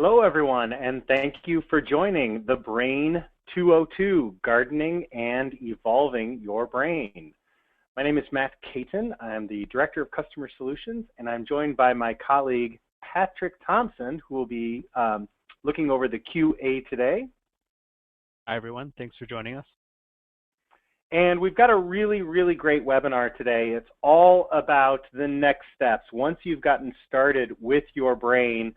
Hello, everyone, and thank you for joining The Brain 202, Gardening and Evolving Your Brain. My name is Matt Caton. I'm the Director of Customer Solutions, and I'm joined by my colleague, Patrick Thompson, who will be looking over the QA today. Hi, everyone. Thanks for joining us. And we've got a really great webinar today. It's all about the next steps. Once you've gotten started with your brain,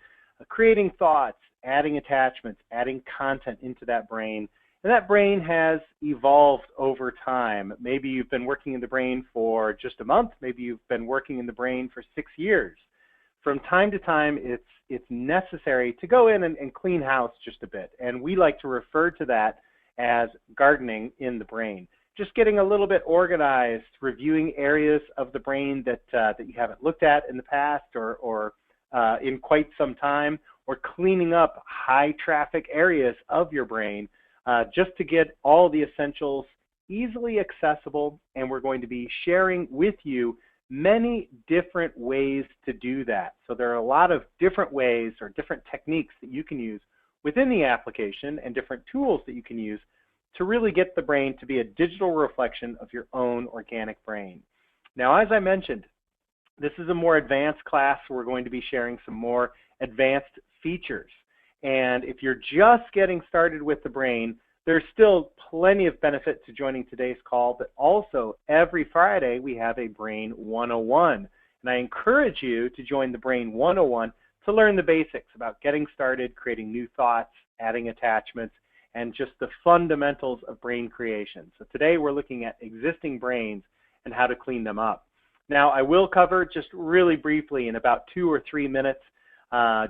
creating thoughts, adding attachments, adding content into that brain, and that brain has evolved over time. Maybe you've been working in the brain for just a month. Maybe you've been working in the brain for 6 years. From time to time, it's necessary to go in and clean house just a bit. And we like to refer to that as gardening in the brain. Just getting a little bit organized, reviewing areas of the brain that you haven't looked at in the past or in quite some time, or cleaning up high traffic areas of your brain just to get all the essentials easily accessible. And we're going to be sharing with you many different ways to do that. So there are a lot of different ways or different techniques that you can use within the application and different tools that you can use to really get the brain to be a digital reflection of your own organic brain. Now, as I mentioned, this is a more advanced class, so we're going to be sharing some more advanced features. And if you're just getting started with the brain, there's still plenty of benefit to joining today's call, but also every Friday we have a Brain 101. And I encourage you to join the Brain 101 to learn the basics about getting started, creating new thoughts, adding attachments, and just the fundamentals of brain creation. So today we're looking at existing brains and how to clean them up. Now, I will cover just really briefly in about 2 or 3 minutes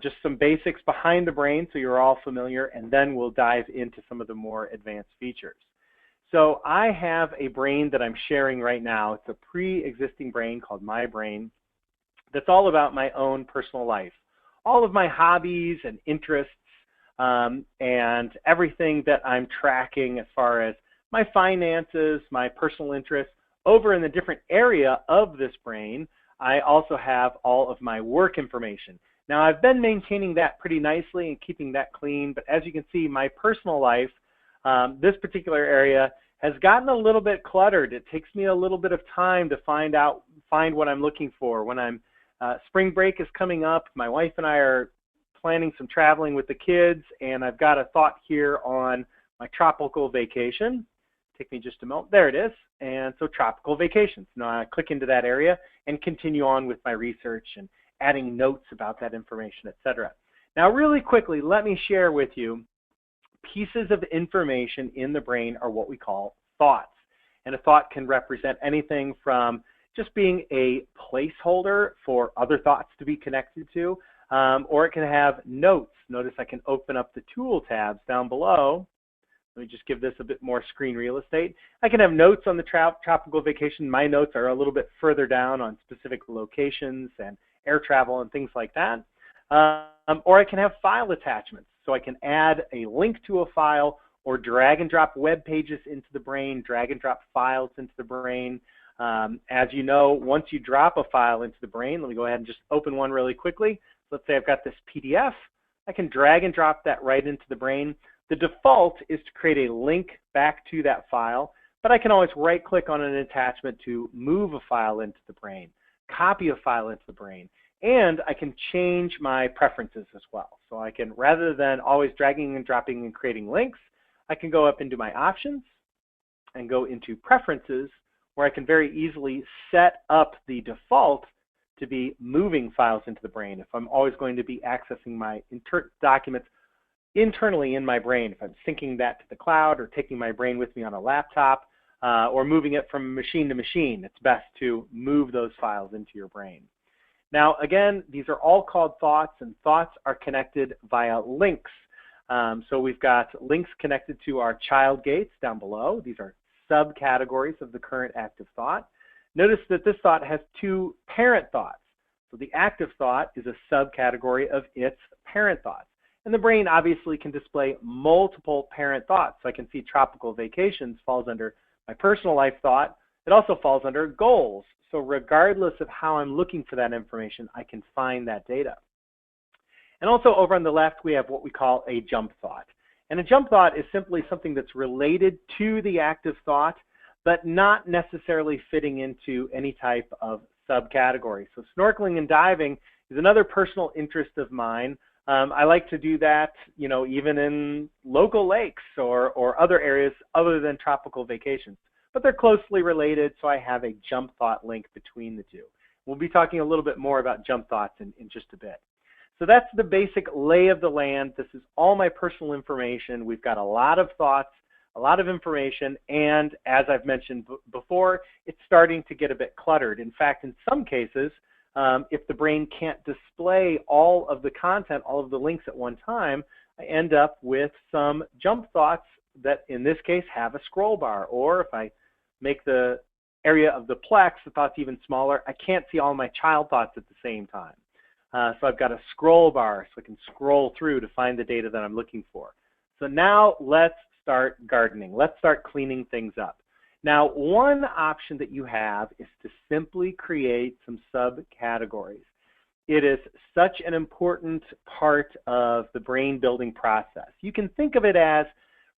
just some basics behind the brain so you're all familiar, and then we'll dive into some of the more advanced features. So I have a brain that I'm sharing right now. It's a pre-existing brain called My Brain that's all about my own personal life. All of my hobbies and interests and everything that I'm tracking as far as my finances, my personal interests. Over in the different area of this brain, I also have all of my work information. Now, I've been maintaining that pretty nicely and keeping that clean, but as you can see, my personal life, this particular area, has gotten a little bit cluttered. It takes me a little bit of time to find what I'm looking for. When spring break is coming up, my wife and I are planning some traveling with the kids, and I've got a thought here on my tropical vacation. Take me just a moment. There it is. And so tropical vacations. Now I click into that area and continue on with my research and adding notes about that information, etc. Now really quickly, let me share with you pieces of information in the brain are what we call thoughts. And a thought can represent anything from just being a placeholder for other thoughts to be connected to, or it can have notes. Notice I can open up the tool tabs down below. Let me just give this a bit more screen real estate. I can have notes on the tropical vacation. My notes are a little bit further down on specific locations and air travel and things like that. Or I can have file attachments. So I can add a link to a file or drag and drop web pages into the brain, drag and drop files into the brain. As you know, once you drop a file into the brain, let me go ahead and just open one really quickly. Let's say I've got this PDF. I can drag and drop that right into the brain. The default is to create a link back to that file, but I can always right-click on an attachment to move a file into the brain, copy a file into the brain, and I can change my preferences as well. So I can, rather than always dragging and dropping and creating links, I can go up into my options and go into preferences, where I can very easily set up the default to be moving files into the brain. If I'm always going to be accessing my documents internally in my brain, if I'm syncing that to the cloud or taking my brain with me on a laptop or moving it from machine to machine, it's best to move those files into your brain. Now, again, these are all called thoughts, and thoughts are connected via links. So we've got links connected to our child gates down below. These are subcategories of the current active thought. Notice that this thought has 2 parent thoughts. So the active thought is a subcategory of its parent thoughts. And the brain obviously can display multiple parent thoughts. So I can see tropical vacations falls under my personal life thought. It also falls under goals. So regardless of how I'm looking for that information, I can find that data. And also over on the left, we have what we call a jump thought. And a jump thought is simply something that's related to the active thought, but not necessarily fitting into any type of subcategory. So snorkeling and diving is another personal interest of mine. I like to do that, even in local lakes or other areas other than tropical vacations. But they're closely related, so I have a jump thought link between the two. We'll be talking a little bit more about jump thoughts in just a bit. So that's the basic lay of the land. This is all my personal information. We've got a lot of thoughts, a lot of information, and as I've mentioned before, it's starting to get a bit cluttered. In fact, in some cases, if the brain can't display all of the content, all of the links at one time, I end up with some jump thoughts that, in this case, have a scroll bar. Or if I make the area of the plex, the thoughts even smaller, I can't see all my child thoughts at the same time. So I've got a scroll bar so I can scroll through to find the data that I'm looking for. So now let's start gardening. Let's start cleaning things up. Now, one option that you have is to simply create some subcategories. It is such an important part of the brain building process. You can think of it as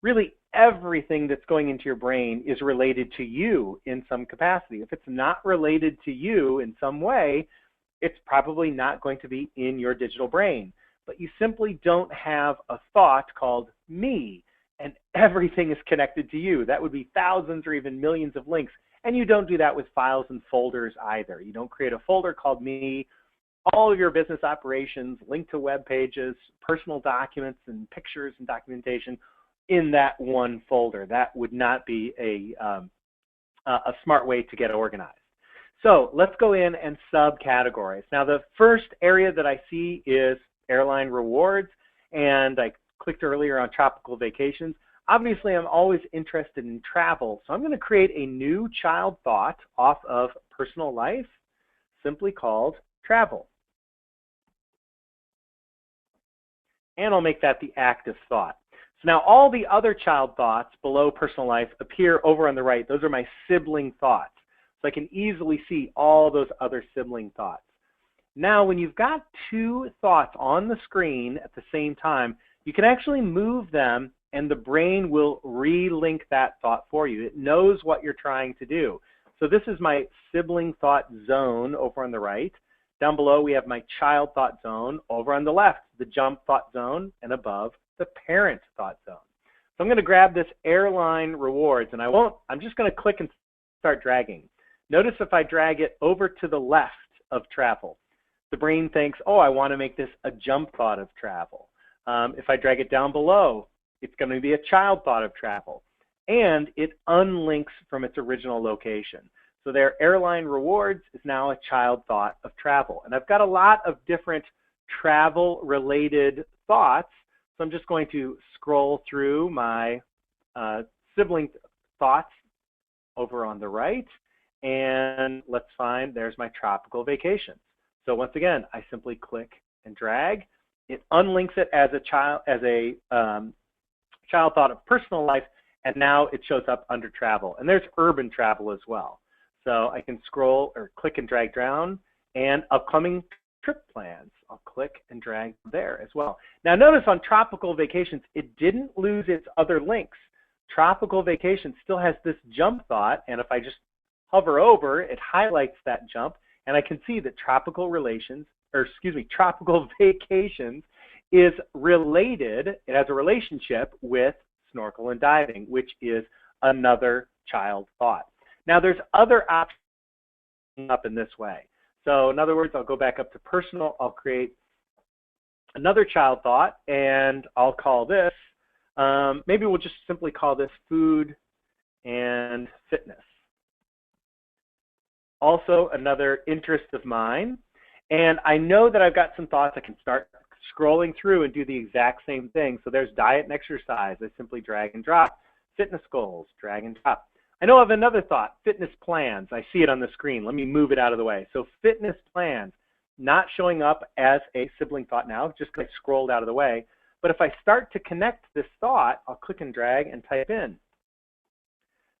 really everything that's going into your brain is related to you in some capacity. If it's not related to you in some way, it's probably not going to be in your digital brain. But you simply don't have a thought called me, and everything is connected to you. That would be thousands or even millions of links. And you don't do that with files and folders either. You don't create a folder called me. All of your business operations, link to web pages, personal documents and pictures and documentation in that one folder. That would not be a smart way to get organized. So let's go in and subcategories. Now, the first area that I see is airline rewards, and I clicked earlier on tropical vacations. Obviously, I'm always interested in travel, so I'm going to create a new child thought off of personal life, simply called travel. And I'll make that the active thought. So now all the other child thoughts below personal life appear over on the right. Those are my sibling thoughts. So I can easily see all those other sibling thoughts. Now, when you've got two thoughts on the screen at the same time, you can actually move them and the brain will relink that thought for you. It knows what you're trying to do. So this is my sibling thought zone over on the right. Down below, we have my child thought zone. Over on the left, the jump thought zone, and above, the parent thought zone. So I'm going to grab this airline rewards, and I'm just going to click and start dragging. Notice if I drag it over to the left of travel, the brain thinks, oh, I want to make this a jump thought of travel. If I drag it down below, it's going to be a child thought of travel. And it unlinks from its original location. So their airline rewards is now a child thought of travel. And I've got a lot of different travel-related thoughts. So I'm just going to scroll through my sibling thoughts over on the right. And let's find, there's my tropical vacations. So once again, I simply click and drag. It unlinks it as a child thought of personal life, and now it shows up under travel. And there's urban travel as well. So I can scroll or click and drag down, and upcoming trip plans. I'll click and drag there as well. Now notice on tropical vacations, it didn't lose its other links. Tropical vacations still has this jump thought, and if I just hover over, it highlights that jump, and I can see that tropical vacations is related, it has a relationship with snorkel and diving, which is another child thought. Now there's other options up in this way. So in other words, I'll go back up to personal, I'll create another child thought, and I'll call this, maybe we'll just simply call this food and fitness. Also another interest of mine, and I know that I've got some thoughts. I can start scrolling through and do the exact same thing. So there's diet and exercise. I simply drag and drop. Fitness goals, drag and drop. I know I have another thought, fitness plans. I see it on the screen. Let me move it out of the way. So fitness plans, not showing up as a sibling thought now, just because I scrolled out of the way. But if I start to connect this thought, I'll click and drag and type in.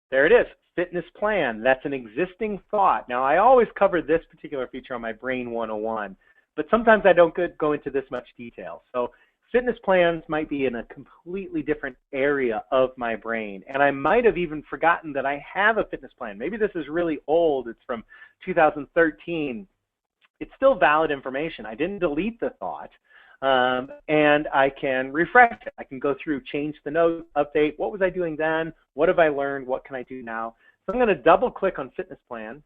There it is, fitness plan. That's an existing thought. Now, I always cover this particular feature on my Brain 101, but sometimes I don't go into this much detail. So fitness plans might be in a completely different area of my brain. And I might have even forgotten that I have a fitness plan. Maybe this is really old. It's from 2013. It's still valid information. I didn't delete the thought. And I can refresh it. I can go through, change the note, update. What was I doing then? What have I learned? What can I do now? So I'm going to double click on fitness plan,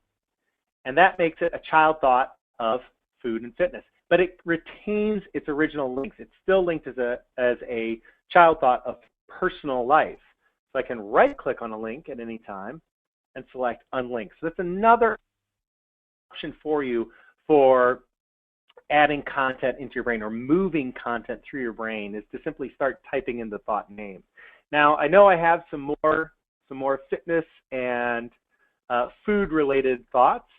and that makes it a child thought of food and fitness. But it retains its original links. It's still linked as a child thought of personal life. So I can right click on a link at any time and select unlink. So that's another option for you for adding content into your brain or moving content through your brain, is to simply start typing in the thought name. Now, I know I have some more fitness and food related thoughts.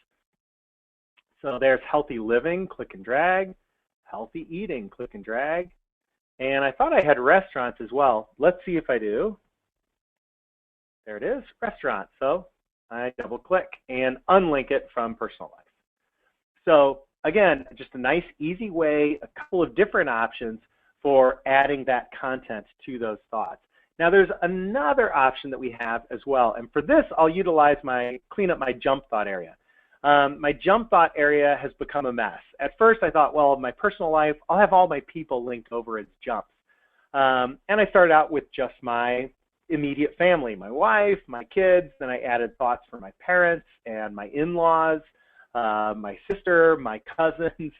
So there's healthy living, click and drag, healthy eating, click and drag. And I thought I had restaurants as well. Let's see if I do. There it is, restaurant. So I double click and unlink it from personal life. So again, just a nice, easy way, a couple of different options for adding that content to those thoughts. Now, there's another option that we have as well. And for this, I'll utilize clean up my jump thought area. My jump thought area has become a mess. At first, I thought, well, my personal life, I'll have all my people linked over as jumps. And I started out with just my immediate family, my wife, my kids. Then I added thoughts for my parents and my in-laws, my sister, my cousins,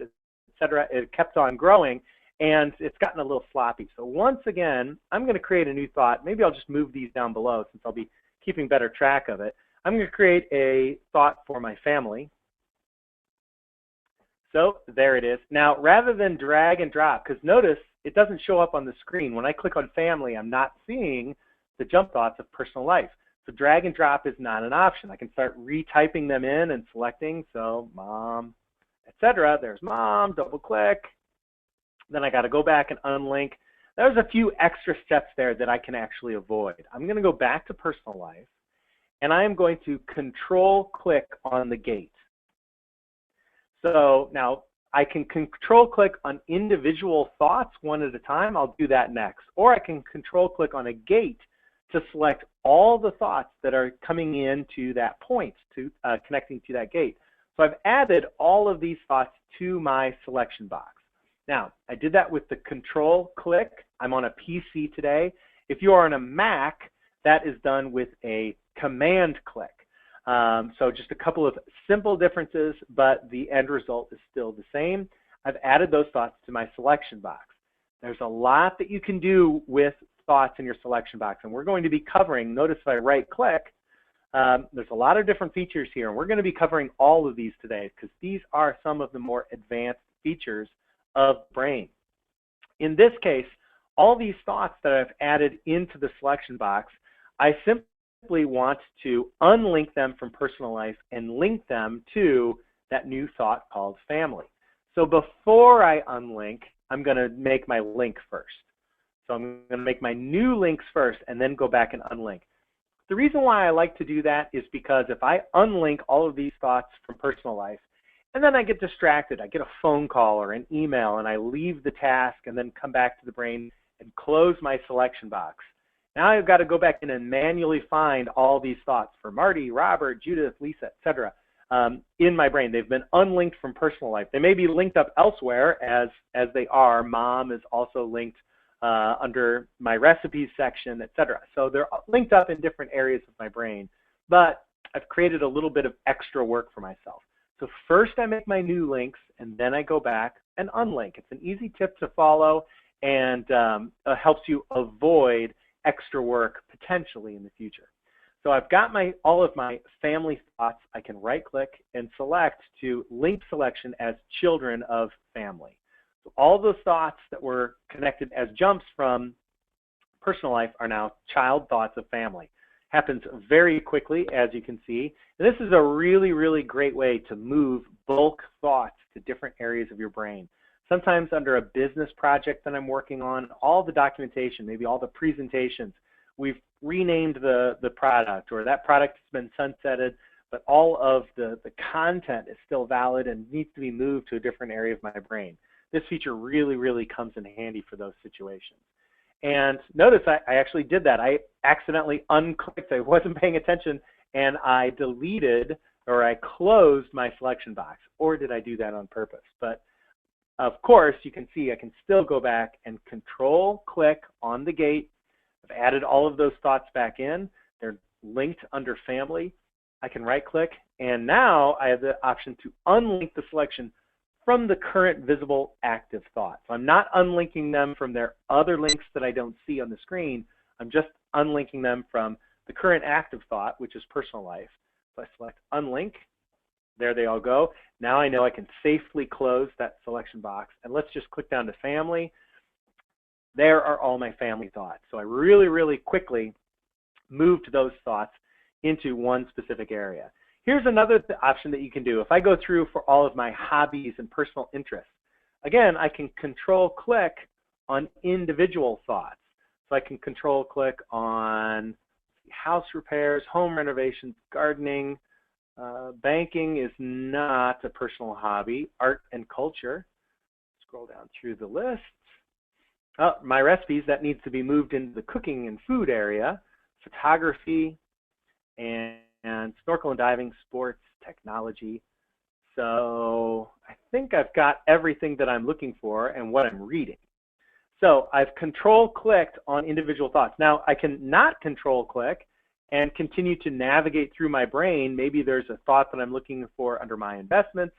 etc. It kept on growing, and it's gotten a little sloppy. So once again, I'm going to create a new thought. Maybe I'll just move these down below since I'll be keeping better track of it. I'm going to create a thought for my family. So there it is. Now, rather than drag and drop, because notice it doesn't show up on the screen. When I click on family, I'm not seeing the jump thoughts of personal life. So drag and drop is not an option. I can start retyping them in and selecting. So mom, etc. There's mom, double click. Then I got to go back and unlink. There's a few extra steps there that I can actually avoid. I'm going to go back to personal life, and I am going to control click on the gate. So now I can control click on individual thoughts one at a time. I'll do that next. Or I can control click on a gate to select all the thoughts that are coming into that point, to connecting to that gate. So I've added all of these thoughts to my selection box. Now, I did that with the control click. I'm on a PC today. If you are on a Mac, that is done with a command click. So just a couple of simple differences, but the end result is still the same. I've added those thoughts to my selection box. There's a lot that you can do with thoughts in your selection box, and we're going to be covering, notice if I right click, there's a lot of different features here, and we're going to be covering all of these today because these are some of the more advanced features of Brain. In this case, all these thoughts that I've added into the selection box, I simply want to unlink them from personal life and link them to that new thought called family. So before I unlink, I'm going to make my link first. So I'm going to make my new links first and then go back and unlink. The reason why I like to do that is because if I unlink all of these thoughts from personal life, and then I get distracted, I get a phone call or an email, and I leave the task and then come back to the brain and close my selection box. Now I've got to go back in and manually find all these thoughts for Marty, Robert, Judith, Lisa, etc. In my brain. They've been unlinked from personal life. They may be linked up elsewhere as they are. Mom is also linked under my recipes section, etc. So they're linked up in different areas of my brain, but I've created a little bit of extra work for myself. So first I make my new links, and then I go back and unlink. It's an easy tip to follow, and helps you avoid extra work potentially in the future. So I've got all of my family thoughts. I can right-click and select to link selection as children of family. So all those thoughts that were connected as jumps from personal life are now child thoughts of family. Happens very quickly, as you can see. And this is a really, really great way to move bulk thoughts to different areas of your brain. Sometimes under a business project that I'm working on, all the documentation, maybe all the presentations, we've renamed the product, or that product has been sunsetted, but all of the content is still valid and needs to be moved to a different area of my brain. This feature really, really comes in handy for those situations. And notice I actually did that. I accidentally unclicked. I wasn't paying attention, and I deleted or I closed my selection box. Or did I do that on purpose? But of course, you can see I can still go back and control-click on the gate. I've added all of those thoughts back in. They're linked under family. I can right-click, and now I have the option to unlink the selection from the current visible active thought. So I'm not unlinking them from their other links that I don't see on the screen. I'm just unlinking them from the current active thought, which is personal life. So I select unlink. There they all go. Now I know I can safely close that selection box. And let's just click down to family. There are all my family thoughts. So I really, really quickly moved those thoughts into one specific area. Here's another option that you can do. If I go through for all of my hobbies and personal interests, again, I can control-click on individual thoughts. So I can control-click on house repairs, home renovations, gardening. Banking is not a personal hobby. Art and culture. Scroll down through the list. Oh, my recipes, that needs to be moved into the cooking and food area. Photography and snorkel and diving, sports, technology. So I think I've got everything that I'm looking for and what I'm reading. So I've control-clicked on individual thoughts. Now I can not control-click and continue to navigate through my brain. Maybe there's a thought that I'm looking for under my investments.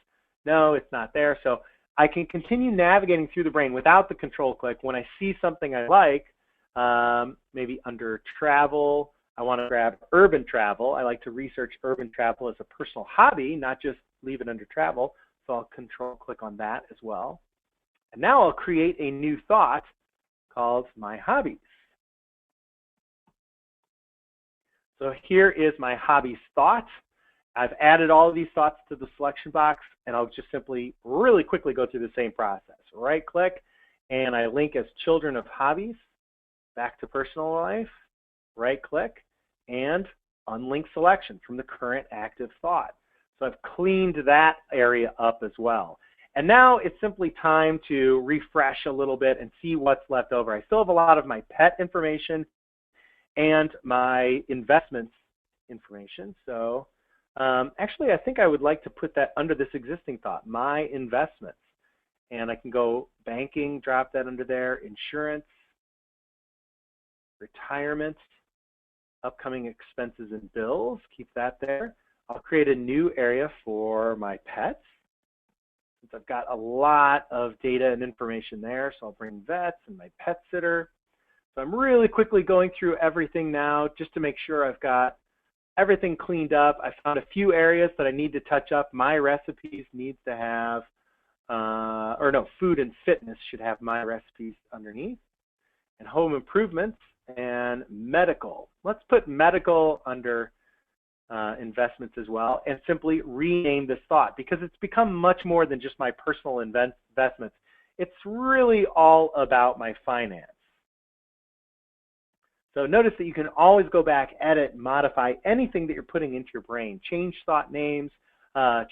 No, it's not there. So I can continue navigating through the brain without the control-click. When I see something I like, maybe under travel, I want to grab urban travel. I like to research urban travel as a personal hobby, not just leave it under travel. So I'll control-click on that as well. And now I'll create a new thought called my hobbies. So here is my hobbies thought. I've added all of these thoughts to the selection box, and I'll just simply really quickly go through the same process. Right-click, and I link as children of hobbies, back to personal life, right-click, and unlink selection from the current active thought. So I've cleaned that area up as well. And now it's simply time to refresh a little bit and see what's left over. I still have a lot of my pet information and my investments information. So actually, I think I would like to put that under this existing thought, my investments. And I can go banking, drop that under there, insurance, retirement, upcoming expenses and bills, keep that there. I'll create a new area for my pets, since I've got a lot of data and information there. So I'll bring vets and my pet sitter. So I'm really quickly going through everything now just to make sure I've got everything cleaned up. I found a few areas that I need to touch up. My recipes needs to have, food and fitness should have my recipes underneath. And home improvements and medical. Let's put medical under investments as well, and simply rename this thought, because it's become much more than just my personal investments. It's really all about my finance. So notice that you can always go back, edit, modify anything that you're putting into your brain. Change thought names,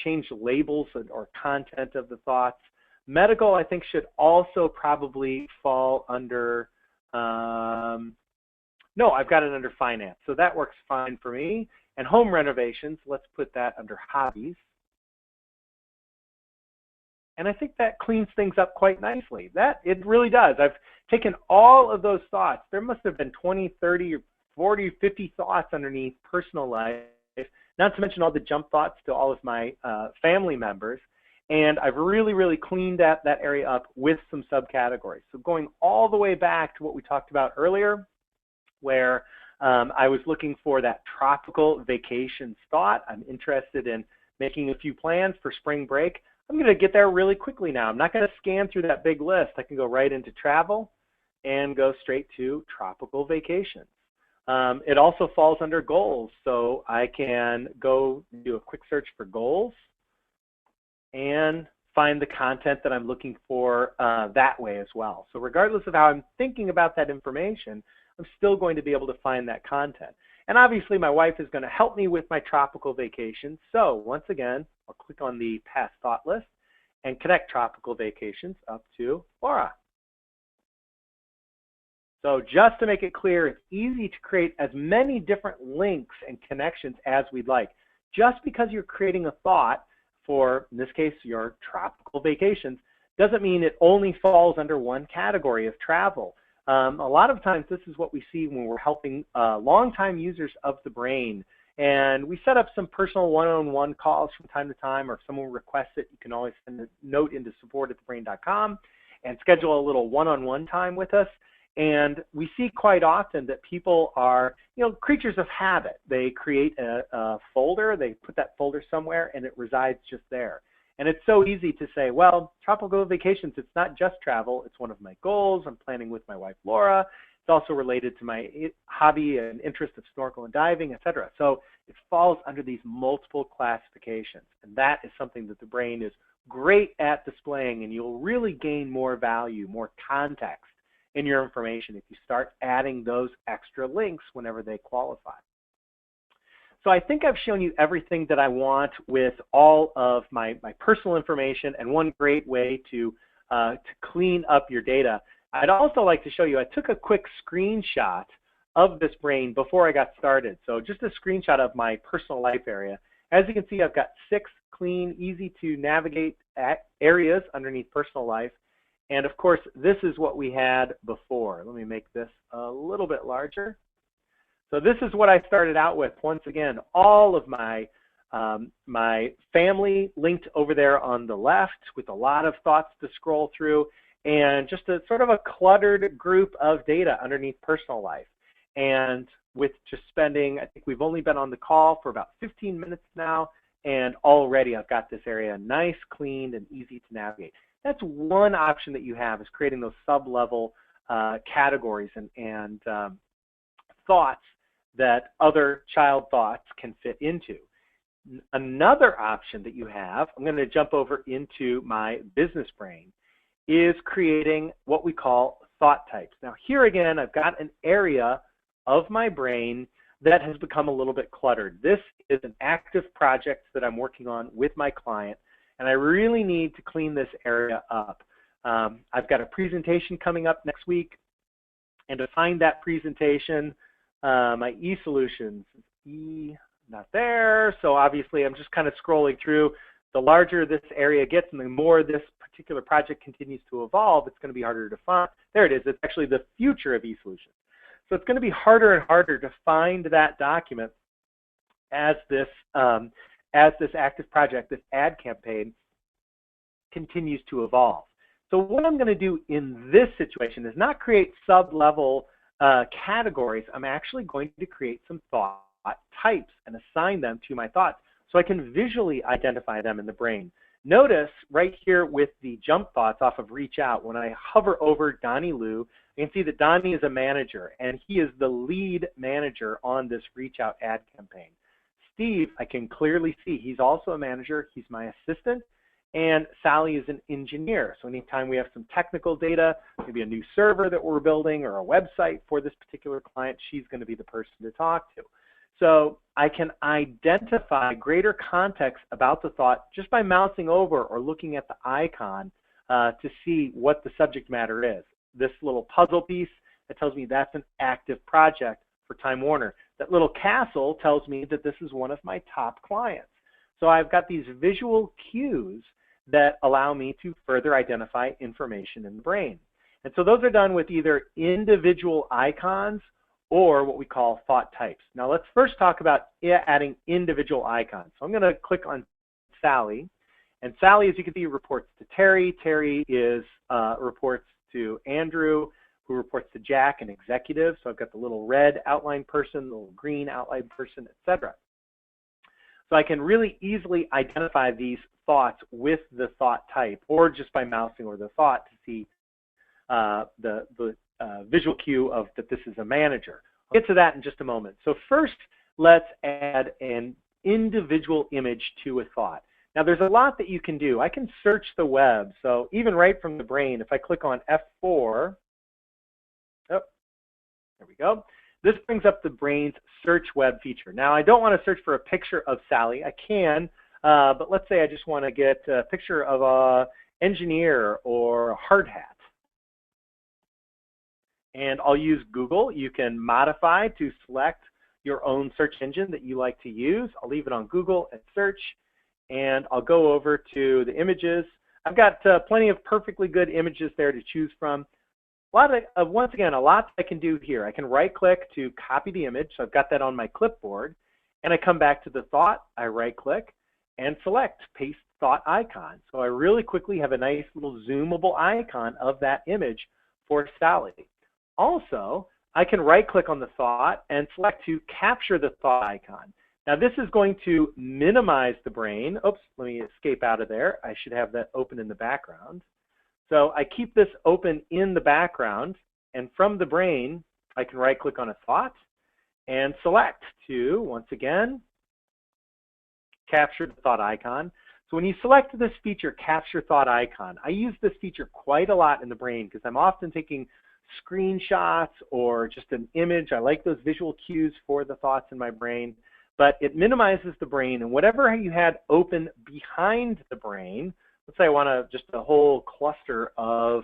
change labels or content of the thoughts. Medical, I think, should also probably fall under, no, I've got it under finance. So that works fine for me. And home renovations, let's put that under hobbies. And I think that cleans things up quite nicely. It really does. I've taken all of those thoughts. There must have been 20, 30, 40, 50 thoughts underneath personal life, not to mention all the jump thoughts to all of my family members. And I've really, really cleaned that area up with some subcategories. So going all the way back to what we talked about earlier, where I was looking for that tropical vacations thought. I'm interested in making a few plans for spring break. I'm going to get there really quickly now. I'm not going to scan through that big list. I can go right into travel and go straight to tropical vacations. It also falls under goals. So I can go do a quick search for goals and find the content that I'm looking for that way as well. So regardless of how I'm thinking about that information, I'm still going to be able to find that content. And obviously my wife is going to help me with my tropical vacation. So once again, I'll click on the past thought list and connect tropical vacations up to Laura. So just to make it clear, it's easy to create as many different links and connections as we'd like. Just because you're creating a thought for, in this case, your tropical vacations, doesn't mean it only falls under one category of travel. A lot of times this is what we see when we're helping longtime users of TheBrain. And we set up some personal one-on-one calls from time to time, or if someone requests it, you can always send a note into support@thebrain.com and schedule a little one-on-one time with us. And we see quite often that people are, creatures of habit. They create a folder, they put that folder somewhere, and it resides just there. And it's so easy to say, well, tropical vacations, it's not just travel, it's one of my goals. I'm planning with my wife, Laura. It's also related to my hobby and interest of snorkel and diving, etc. So it falls under these multiple classifications. And that is something that TheBrain is great at displaying, and you'll really gain more value, more context in your information if you start adding those extra links whenever they qualify. So I think I've shown you everything that I want with all of my personal information, and one great way to clean up your data. I'd also like to show you, I took a quick screenshot of this brain before I got started. So just a screenshot of my personal life area. As you can see, I've got 6 clean, easy to navigate areas underneath personal life. And of course, this is what we had before. Let me make this a little bit larger. So this is what I started out with. Once again, all of my family linked over there on the left with a lot of thoughts to scroll through, and just a sort of a cluttered group of data underneath personal life. And with just spending, I think we've only been on the call for about 15 minutes now, and already I've got this area nice, cleaned, and easy to navigate. That's one option that you have, is creating those sub-level categories and thoughts that other child thoughts can fit into. Another option that you have, I'm going to jump over into my business brain, is creating what we call thought types. Now here again, I've got an area of my brain that has become a little bit cluttered. This is an active project that I'm working on with my client, and I really need to clean this area up. I've got a presentation coming up next week, and to find that presentation, my eSolutions, not there. So obviously I'm just kind of scrolling through. The larger this area gets and the more this particular project continues to evolve, it's going to be harder to find. There it is. It's actually the future of eSolutions. So it's going to be harder and harder to find that document as this active project, this ad campaign, continues to evolve. So what I'm going to do in this situation is not create sub-level categories. I'm actually going to create some thought types and assign them to my thoughts so I can visually identify them in the brain. Notice right here with the jump thoughts off of Reach Out, when I hover over Donnie Lou, you can see that Donnie is a manager, and he is the lead manager on this Reach Out ad campaign. Steve, I can clearly see he's also a manager. He's my assistant. And Sally is an engineer. So anytime we have some technical data, maybe a new server that we're building or a website for this particular client, she's going to be the person to talk to. So I can identify greater context about the thought just by mousing over or looking at the icon to see what the subject matter is. This little puzzle piece that tells me that's an active project for Time Warner. That little castle tells me that this is one of my top clients. So I've got these visual cues that allow me to further identify information in the brain. And so those are done with either individual icons or what we call thought types. Now let's first talk about adding individual icons. So I'm going to click on Sally, and Sally, as you can see, reports to Terry. Terry is reports to Andrew, who reports to Jack, an executive. So I've got the little red outline person, the little green outline person, etc. So I can really easily identify these thoughts with the thought type, or just by mousing over the thought to see the visual cue of that this is a manager. I'll get to that in just a moment. So first, let's add an individual image to a thought. Now there's a lot that you can do. I can search the web. So even right from the brain, if I click on F4, oh, there we go. this brings up the brain's search web feature. Now, I don't want to search for a picture of Sally. I can, but let's say I just want to get a picture of a engineer or a hard hat. And I'll use Google. You can modify to select your own search engine that you like to use. I'll leave it on Google and search, and I'll go over to the images. I've got plenty of perfectly good images there to choose from. Once again, a lot I can do here. I can right-click to copy the image, so I've got that on my clipboard, and I come back to the thought, I right-click, and select Paste Thought Icon. So I really quickly have a nice little zoomable icon of that image for Sally. Also, I can right-click on the thought and select to capture the thought icon. Now this is going to minimize the brain. Oops, let me escape out of there. I should have that open in the background. So I keep this open in the background, and from the brain, I can right-click on a thought and select to, once again, capture the thought icon. So when you select this feature, capture thought icon, I use this feature quite a lot in the brain because I'm often taking screenshots or just an image. I like those visual cues for the thoughts in my brain, but it minimizes the brain, and whatever you had open behind the brain, let's say I want just a whole cluster of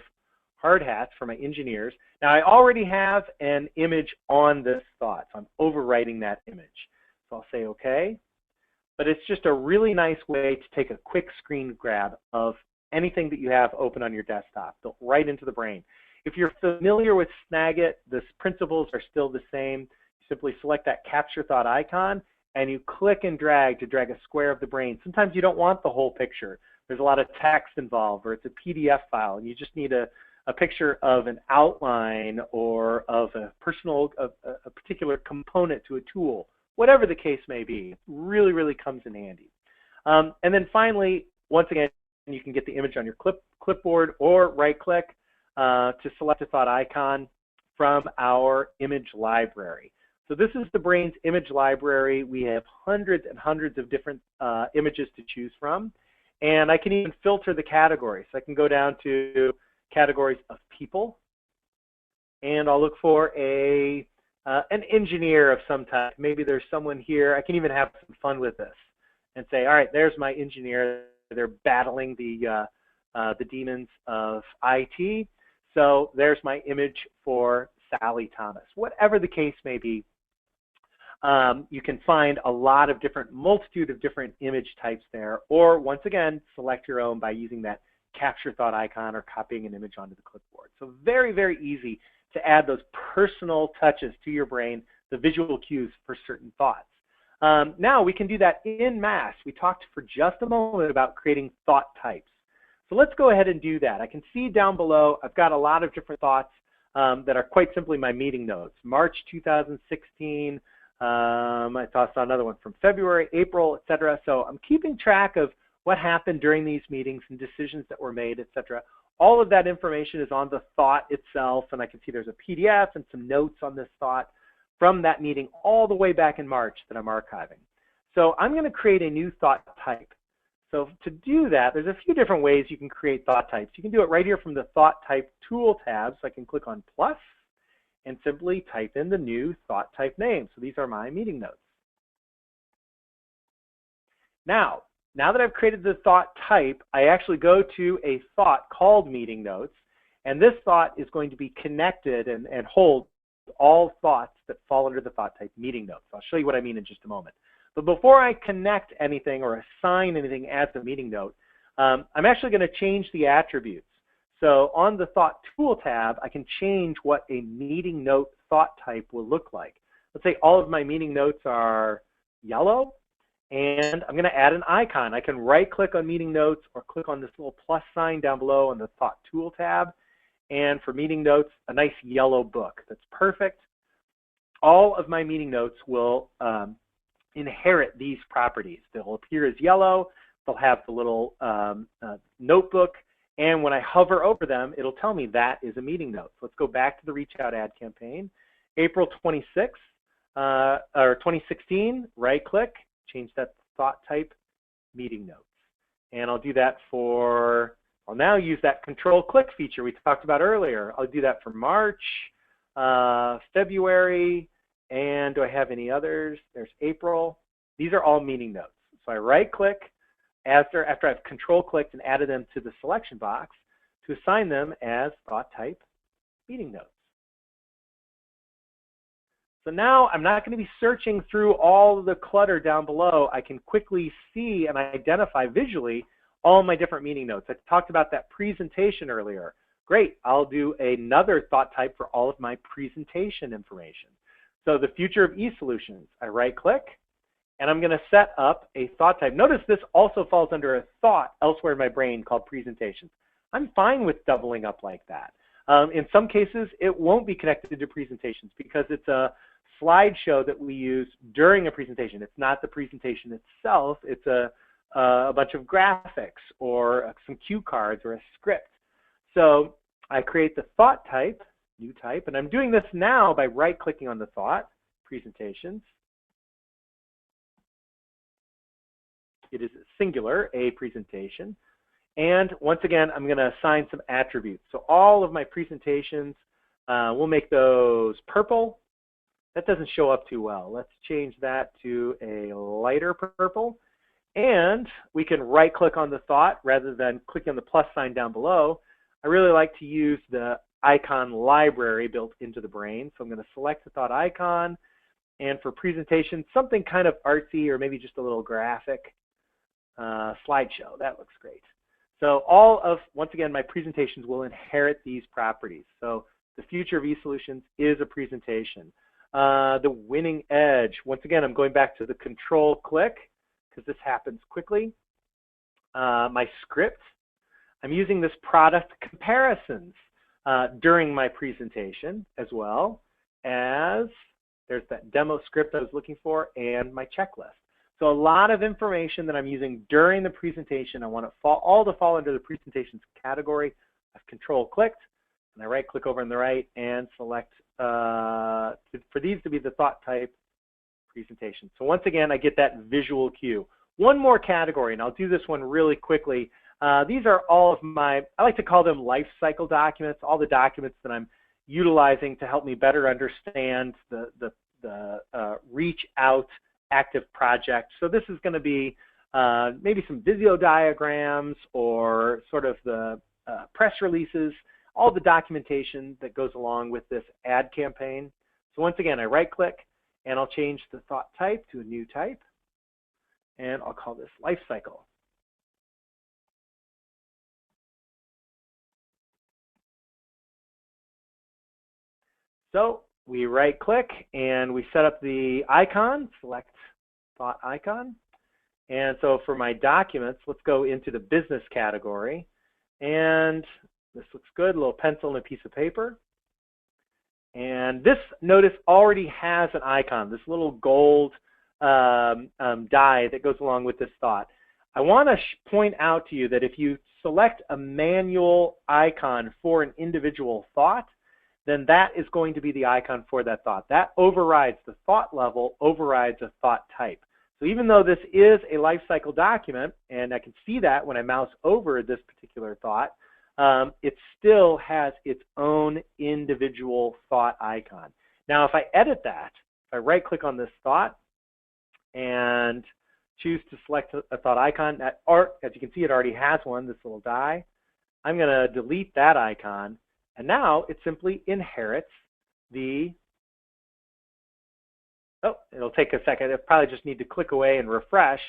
hard hats for my engineers. Now I already have an image on this thought, so I'm overwriting that image. So I'll say okay, but it's just a really nice way to take a quick screen grab of anything that you have open on your desktop, built right into the brain. If you're familiar with Snagit, the principles are still the same. You simply select that capture thought icon and you click and drag to drag a square of the brain. Sometimes you don't want the whole picture. There's a lot of text involved, or it's a PDF file, and you just need a picture of an outline or of a particular component to a tool. Whatever the case may be, really, really comes in handy. And then finally, once again, you can get the image on your clipboard or right-click to select a thought icon from our image library. So this is the brain's image library. We have hundreds and hundreds of different images to choose from. And I can even filter the categories. So I can go down to categories of people, and I'll look for an engineer of some type. Maybe there's someone here. I can even have some fun with this and say, all right, there's my engineer. They're battling the demons of IT. So there's my image for Sally Thomas. Whatever the case may be, you can find a lot of multitude of different image types there, or once again, select your own by using that capture thought icon or copying an image onto the clipboard. So very, very easy to add those personal touches to your brain, the visual cues for certain thoughts. Now we can do that in mass. We talked for just a moment about creating thought types. So let's go ahead and do that. I can see down below, I've got a lot of different thoughts that are quite simply my meeting notes. March 2016, I saw another one from February, April, etc. So I'm keeping track of what happened during these meetings and decisions that were made, etc. All of that information is on the thought itself, and I can see there's a PDF and some notes on this thought from that meeting all the way back in March that I'm archiving. So I'm going to create a new thought type. So to do that, there's a few different ways you can create thought types. You can do it right here from the Thought Type Tool tab. So I can click on plus and simply type in the new thought type name. So these are my meeting notes. Now that I've created the thought type, I actually go to a thought called meeting notes, and this thought is going to be connected and hold all thoughts that fall under the thought type meeting notes. I'll show you what I mean in just a moment. But before I connect anything or assign anything as a meeting note, I'm actually going to change the attributes. So on the Thought Tool tab, I can change what a meeting note thought type will look like. Let's say all of my meeting notes are yellow, and I'm going to add an icon. I can right-click on meeting notes or click on this little plus sign down below on the Thought Tool tab. And for meeting notes, a nice yellow book. That's perfect. All of my meeting notes will inherit these properties. They'll appear as yellow. They'll have the little notebook. And when I hover over them, it'll tell me that is a meeting note. So let's go back to the Reach Out ad campaign. April 26th, or 2016, right-click, change that thought type, meeting notes. And I'll do that for, I'll now use that control-click feature we talked about earlier. I'll do that for March, February, And do I have any others? There's April. These are all meeting notes. So I right-click after I've control-clicked and added them to the selection box to assign them as thought type meeting notes. So now I'm not going to be searching through all the clutter down below. I can quickly see and identify visually all my different meeting notes. I talked about that presentation earlier. Great, I'll do another thought type for all of my presentation information. So the future of e-solutions, I right-click, and I'm going to set up a thought type. Notice this also falls under a thought elsewhere in my brain called presentations. I'm fine with doubling up like that. In some cases, it won't be connected to presentations because it's a slideshow that we use during a presentation. It's not the presentation itself. It's a bunch of graphics or some cue cards or a script. So I create the thought type, new type, and I'm doing this now by right-clicking on the thought, presentations. It is singular, a presentation. And once again, I'm going to assign some attributes. So all of my presentations, we'll make those purple. That doesn't show up too well. Let's change that to a lighter purple. And we can right-click on the thought rather than clicking on the plus sign down below. I really like to use the icon library built into the brain. So I'm going to select the thought icon. And for presentation, something kind of artsy or maybe just a little graphic slideshow. That looks great. So all of, once again, my presentations will inherit these properties. So the future of e-solutions is a presentation. The winning edge, once again, I'm going back to the control click because this happens quickly. My script, I'm using this product comparisons during my presentation as well as, there's that demo script I was looking for, and my checklist. So a lot of information that I'm using during the presentation, I want it all to fall under the presentations category. I've control clicked, and I right click over on the right and select for these to be the thought type presentation. So once again, I get that visual cue. One more category, and I'll do this one really quickly. These are all of my, I like to call them life cycle documents, all the documents that I'm utilizing to help me better understand the reach out active project. So this is going to be maybe some Visio diagrams or sort of the press releases, all the documentation that goes along with this ad campaign. So once again, I right click and I'll change the thought type to a new type, and I'll call this Lifecycle. So we right click and we set up the icon, select thought icon. And so for my documents, let's go into the business category. And this looks good, a little pencil and a piece of paper. And this, notice, already has an icon, this little gold die that goes along with this thought. I want to point out to you that if you select a manual icon for an individual thought, then that is going to be the icon for that thought. That overrides the thought level, overrides a thought type. So even though this is a life cycle document, and I can see that when I mouse over this particular thought, it still has its own individual thought icon. Now, if I edit that, if I right-click on this thought and choose to select a thought icon, that art, as you can see, it already has one, this little die. I'm going to delete that icon. And now it simply inherits the, oh, it'll take a second. It'll probably just need to click away and refresh,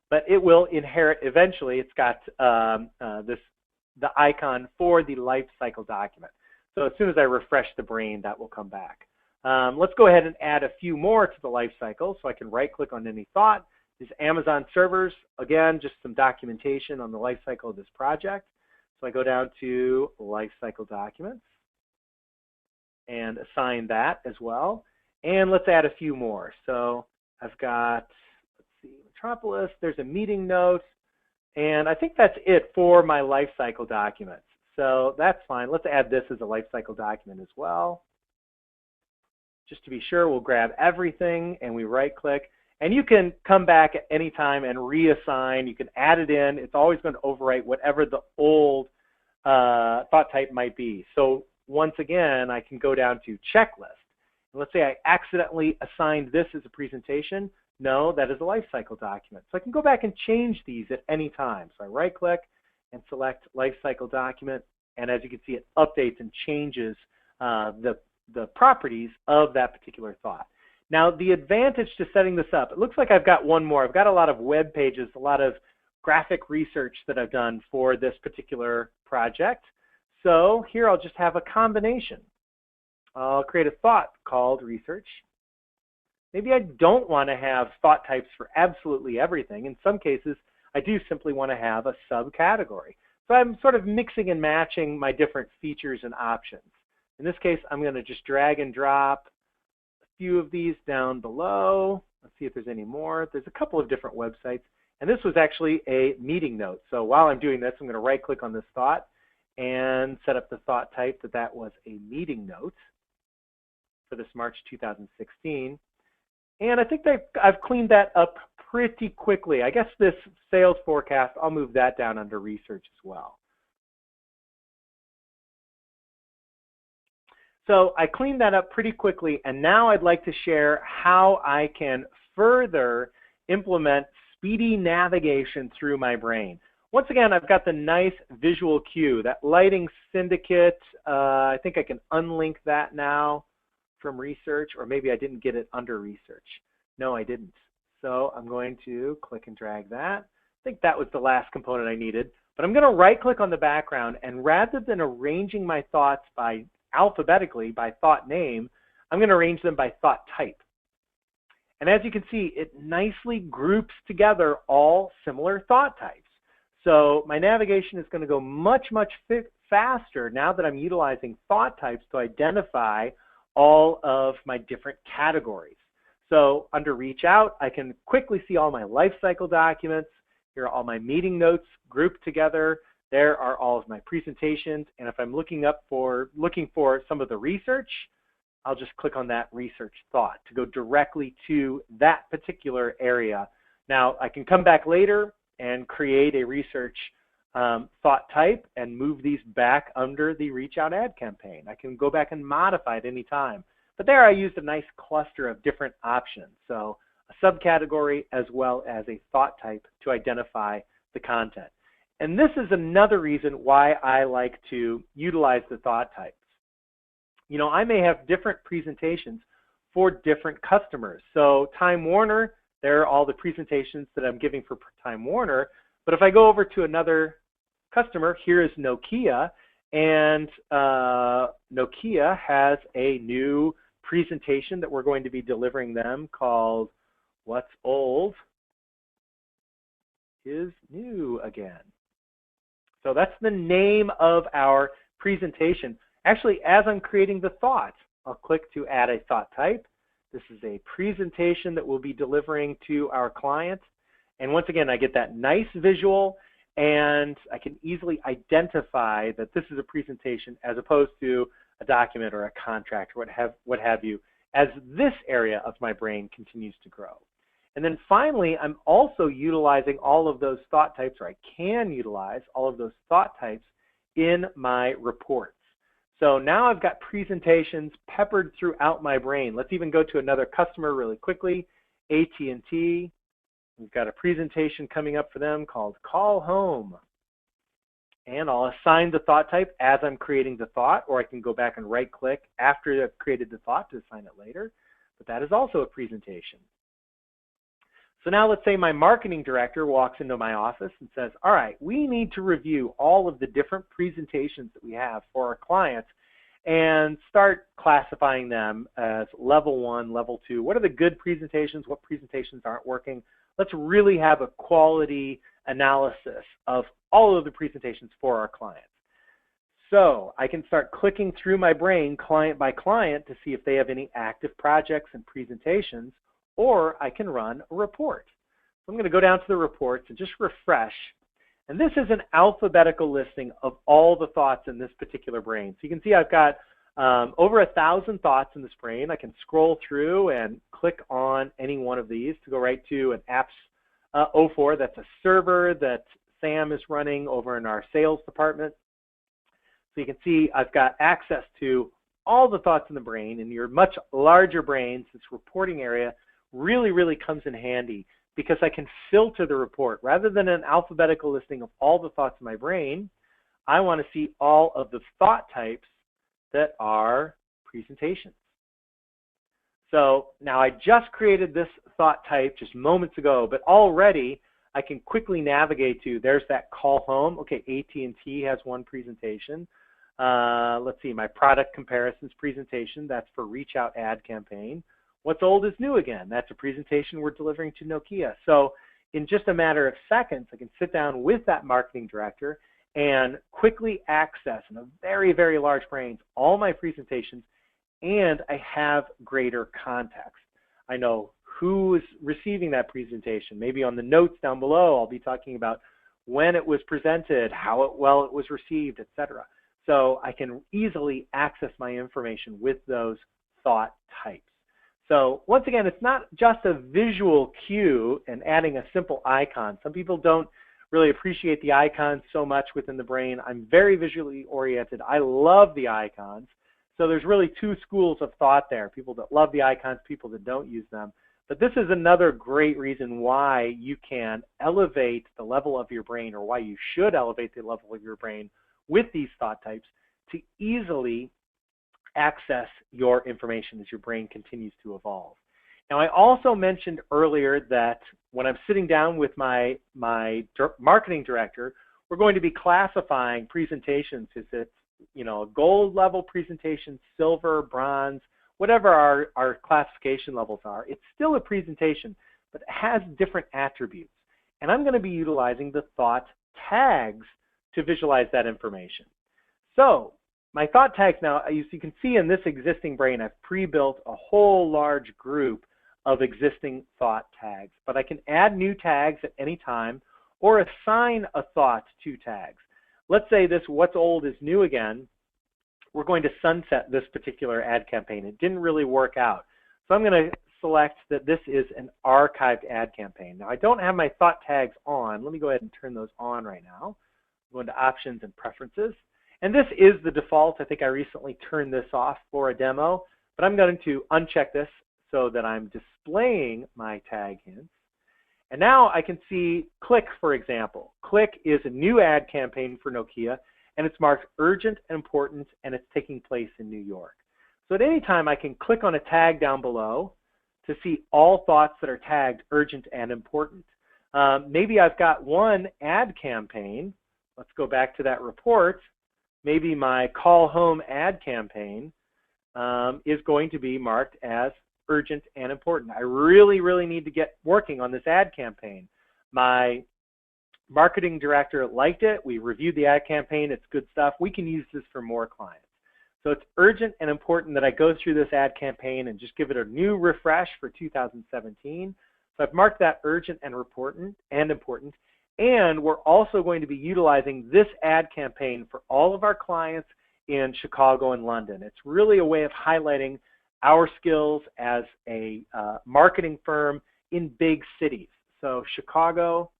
but it will inherit eventually. It's got the icon for the life cycle document. So as soon as I refresh the brain, that will come back. Let's go ahead and add a few more to the life cycle. So I can right click on any thought. These Amazon servers, again, just some documentation on the life cycle of this project. So I go down to Lifecycle Documents and assign that as well. And let's add a few more. So I've got, let's see, Metropolis, there's a meeting note, and I think that's it for my Lifecycle documents. So that's fine. Let's add this as a Lifecycle document as well. Just to be sure, we'll grab everything and we right click. And you can come back at any time and reassign. You can add it in. It's always going to overwrite whatever the old thought type might be. So once again, I can go down to checklist. Let's say I accidentally assigned this as a presentation. No, that is a lifecycle document. So I can go back and change these at any time. So I right-click and select lifecycle document, and as you can see, it updates and changes the properties of that particular thought. Now, the advantage to setting this up, it looks like I've got one more. I've got a lot of web pages, a lot of graphic research that I've done for this particular project. So here I'll just have a combination. I'll create a thought called research. Maybe I don't want to have thought types for absolutely everything. In some cases, I do simply want to have a subcategory. So I'm sort of mixing and matching my different features and options. In this case, I'm going to just drag and drop a few of these down below. Let's see if there's any more. There's a couple of different websites. And this was actually a meeting note. So while I'm doing this, I'm going to right-click on this thought and set up the thought type that was a meeting note for this March 2016. And I think I've cleaned that up pretty quickly. I guess this sales forecast, I'll move that down under research as well. So I cleaned that up pretty quickly, and now I'd like to share how I can further implement speedy navigation through my brain. Once again, I've got the nice visual cue, that lighting syndicate. I think I can unlink that now from research, or maybe I didn't get it under research. No, I didn't. So I'm going to click and drag that. I think that was the last component I needed, but I'm going to right-click on the background, and rather than arranging my thoughts by alphabetically by thought name, I'm going to arrange them by thought type. And as you can see, it nicely groups together all similar thought types. So my navigation is going to go much, much faster now that I'm utilizing thought types to identify all of my different categories. So under Reach Out, I can quickly see all my lifecycle documents. Here are all my meeting notes grouped together. There are all of my presentations. And if I'm looking for some of the research, I'll just click on that research thought to go directly to that particular area. Now, I can come back later and create a research thought type and move these back under the Reach Out ad campaign. I can go back and modify at any time. But there I used a nice cluster of different options. So a subcategory as well as a thought type to identify the content. And this is another reason why I like to utilize the thought types. You know, I may have different presentations for different customers. So Time Warner, there are all the presentations that I'm giving for Time Warner. But if I go over to another customer, here is Nokia, and Nokia has a new presentation that we're going to be delivering them called What's Old is New Again. So that's the name of our presentation. Actually, as I'm creating the thought, I'll click to add a thought type. This is a presentation that we'll be delivering to our client. And once again, I get that nice visual, and I can easily identify that this is a presentation as opposed to a document or a contract or what have you, as this area of my brain continues to grow. And then finally, I'm also utilizing all of those thought types, or I can utilize all of those thought types in my reports. So now I've got presentations peppered throughout my brain. Let's even go to another customer really quickly, AT&T. We've got a presentation coming up for them called Call Home. And I'll assign the thought type as I'm creating the thought, or I can go back and right-click after I've created the thought to assign it later. But that is also a presentation. So now let's say my marketing director walks into my office and says, all right, we need to review all of the different presentations that we have for our clients and start classifying them as level 1, level 2. What are the good presentations? What presentations aren't working? Let's really have a quality analysis of all of the presentations for our clients. So I can start clicking through my brain client by client to see if they have any active projects and presentations, or I can run a report. So I'm going to go down to the reports and just refresh. And this is an alphabetical listing of all the thoughts in this particular brain. So you can see I've got over 1,000 thoughts in this brain. I can scroll through and click on any one of these to go right to an apps 04. That's a server that Sam is running over in our sales department. So you can see I've got access to all the thoughts in the brain, and your much larger brains, this reporting area really comes in handy because I can filter the report. Rather than an alphabetical listing of all the thoughts in my brain, I want to see all of the thought types that are presentations. So now I just created this thought type just moments ago, but already I can quickly navigate to, there's that call home. Okay, AT&T has one presentation. Let's see, my product comparisons presentation, that's for reach out ad campaign. What's old is new again. That's a presentation we're delivering to Nokia. So in just a matter of seconds, I can sit down with that marketing director and quickly access in a very large brains all my presentations, and I have greater context. I know who is receiving that presentation. Maybe on the notes down below, I'll be talking about when it was presented, how well it was received, etc. So I can easily access my information with those thought types. So once again, it's not just a visual cue and adding a simple icon. Some people don't really appreciate the icons so much within the brain. I'm very visually oriented. I love the icons. So there's really two schools of thought there, people that love the icons, people that don't use them. But this is another great reason why you can elevate the level of your brain, or why you should elevate the level of your brain with these thought types to easily access your information as your brain continues to evolve. Now, I also mentioned earlier that when I'm sitting down with my marketing director, we're going to be classifying presentations. Is it, a gold level presentation, silver, bronze, whatever our classification levels are. It's still a presentation, but it has different attributes. And I'm going to be utilizing the thought tags to visualize that information. So my thought tags now, as you can see in this existing brain, I've pre-built a whole large group of existing thought tags, but I can add new tags at any time or assign a thought to tags. Let's say this what's old is new again. We're going to sunset this particular ad campaign. It didn't really work out. So I'm going to select that this is an archived ad campaign. Now I don't have my thought tags on. Let me go ahead and turn those on right now. Go into options and preferences. And this is the default. I think I recently turned this off for a demo, but I'm going to uncheck this so that I'm displaying my tag hints. And now I can see Click, for example. Click is a new ad campaign for Nokia, and it's marked urgent and important, and it's taking place in New York. So at any time, I can click on a tag down below to see all thoughts that are tagged urgent and important. Maybe I've got one ad campaign. Let's go back to that report. Maybe my call home ad campaign is going to be marked as urgent and important. I really need to get working on this ad campaign. My marketing director liked it. We reviewed the ad campaign. It's good stuff. We can use this for more clients. So it's urgent and important that I go through this ad campaign and just give it a new refresh for 2017. So I've marked that urgent and important. And we're also going to be utilizing this ad campaign for all of our clients in Chicago and London. It's really a way of highlighting our skills as a marketing firm in big cities. So Chicago,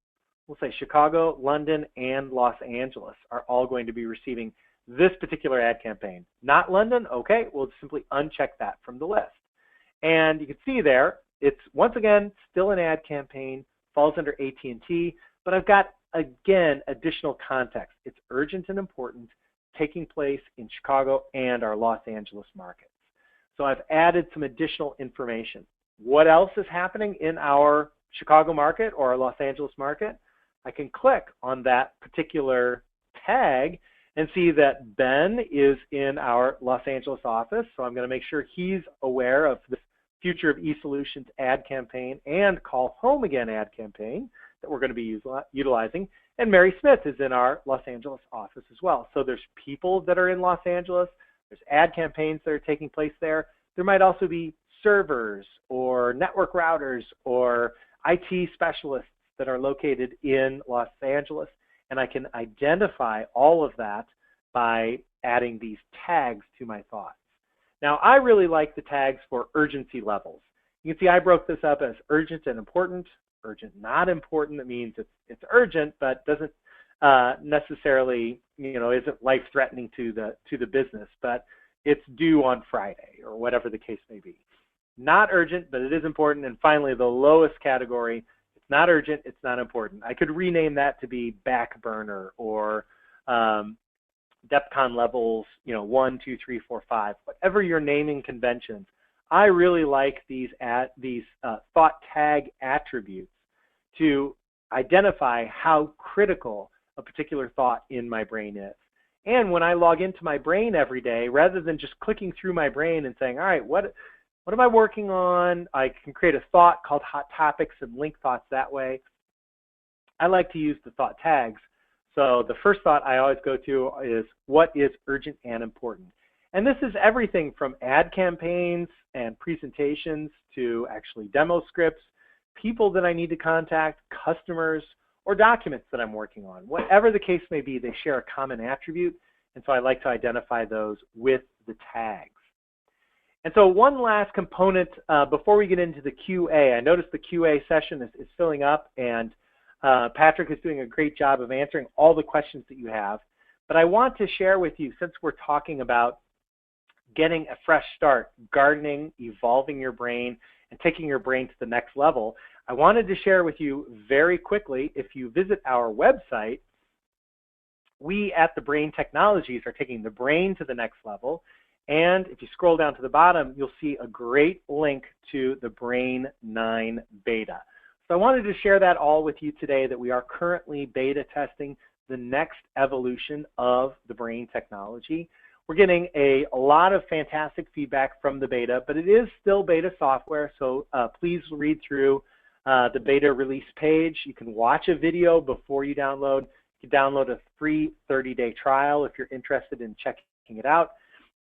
we'll say Chicago, London, and Los Angeles are all going to be receiving this particular ad campaign. Not London? Okay, we'll simply uncheck that from the list. And you can see there, it's once again still an ad campaign, falls under AT&T, but I've got, again, additional context. It's urgent and important, taking place in Chicago and our Los Angeles markets. So I've added some additional information. What else is happening in our Chicago market or our Los Angeles market? I can click on that particular tag and see that Ben is in our Los Angeles office. So I'm going to make sure he's aware of the Future of eSolutions ad campaign and Call Home Again ad campaign that we're going to be utilizing. And Mary Smith is in our Los Angeles office as well. So there's people that are in Los Angeles. There's ad campaigns that are taking place there. There might also be servers or network routers or IT specialists that are located in Los Angeles. And I can identify all of that by adding these tags to my thoughts. Now, I really like the tags for urgency levels. You can see I broke this up as urgent and important. Urgent, not important. That means it's urgent, but doesn't necessarily, isn't life-threatening to the business. But it's due on Friday, or whatever the case may be. Not urgent, but it is important. And finally, the lowest category, it's not urgent, it's not important. I could rename that to be back burner, or DEFCON levels, 1, 2, 3, 4, 5, whatever your naming conventions. I really like these thought tag attributes to identify how critical a particular thought in my brain is. And when I log into my brain every day, rather than just clicking through my brain and saying, all right, what am I working on? I can create a thought called hot topics and link thoughts that way. I like to use the thought tags. So the first thought I always go to is, what is urgent and important? And this is everything from ad campaigns and presentations to actually demo scripts, people that I need to contact, customers, or documents that I'm working on. Whatever the case may be, they share a common attribute, and so I like to identify those with the tags. And so one last component before we get into the QA. I noticed the QA session is filling up, and Patrick is doing a great job of answering all the questions that you have. But I want to share with you, since we're talking about getting a fresh start, gardening, evolving your brain, and taking your brain to the next level, I wanted to share with you very quickly, if you visit our website, we at TheBrain Technologies are taking the brain to the next level. And if you scroll down to the bottom, you'll see a great link to the Brain 9 beta. So I wanted to share that all with you today, that we are currently beta testing the next evolution of the brain technology. We're getting a lot of fantastic feedback from the beta, but it is still beta software, so please read through the beta release page. You can watch a video before you download. You can download a free 30-day trial if you're interested in checking it out.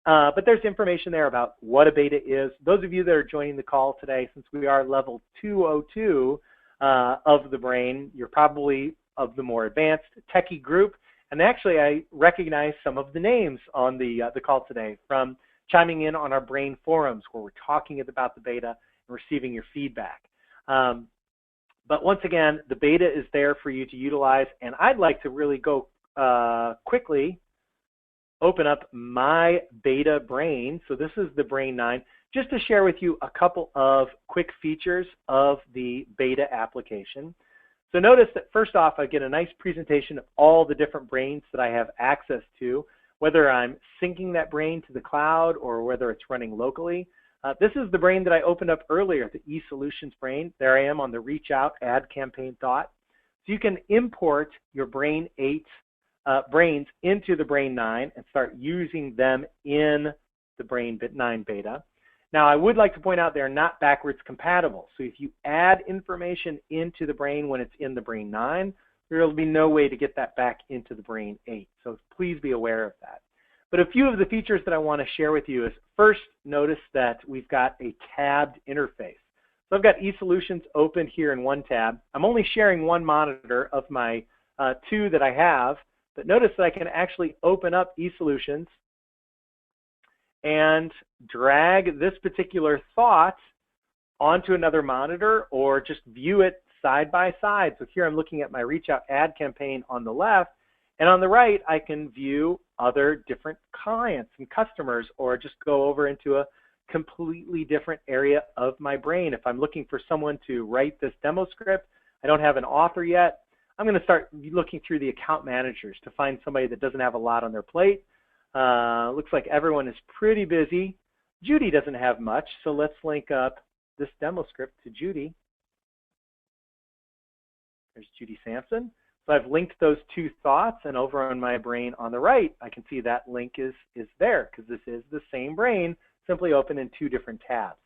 But there's information there about what a beta is. Those of you that are joining the call today, since we are level 202 of the brain, you're probably of the more advanced techie group. And actually, I recognize some of the names on the call today from chiming in on our brain forums, where we're talking about the beta and receiving your feedback. But once again, the beta is there for you to utilize. And I'd like to really go quickly open up my beta brain. So this is the Brain 9, just to share with you a couple of quick features of the beta application. So notice that first off, I get a nice presentation of all the different brains that I have access to, whether I'm syncing that brain to the cloud or whether it's running locally. This is the brain that I opened up earlier, the eSolutions brain. There I am on the Reach Out ad campaign thought. So you can import your Brain 8 brains into the Brain 9 and start using them in the Brain 9 beta. Now, I would like to point out they're not backwards compatible. So if you add information into the brain when it's in the Brain 9, there will be no way to get that back into the Brain 8. So please be aware of that. But a few of the features that I want to share with you is, first, notice that we've got a tabbed interface. So I've got eSolutions open here in one tab. I'm only sharing one monitor of my two that I have, but notice that I can actually open up eSolutions and drag this particular thought onto another monitor, or just view it side by side. So here I'm looking at my Reach Out ad campaign on the left, and on the right I can view other different clients and customers, or just go over into a completely different area of my brain. If I'm looking for someone to write this demo script, I don't have an author yet, I'm going to start looking through the account managers to find somebody that doesn't have a lot on their plate. Looks like everyone is pretty busy. Judy doesn't have much, so let's link up this demo script to Judy. There's Judy Sampson. So I've linked those two thoughts, and over on my brain on the right, I can see that link is there, because this is the same brain, simply open in two different tabs.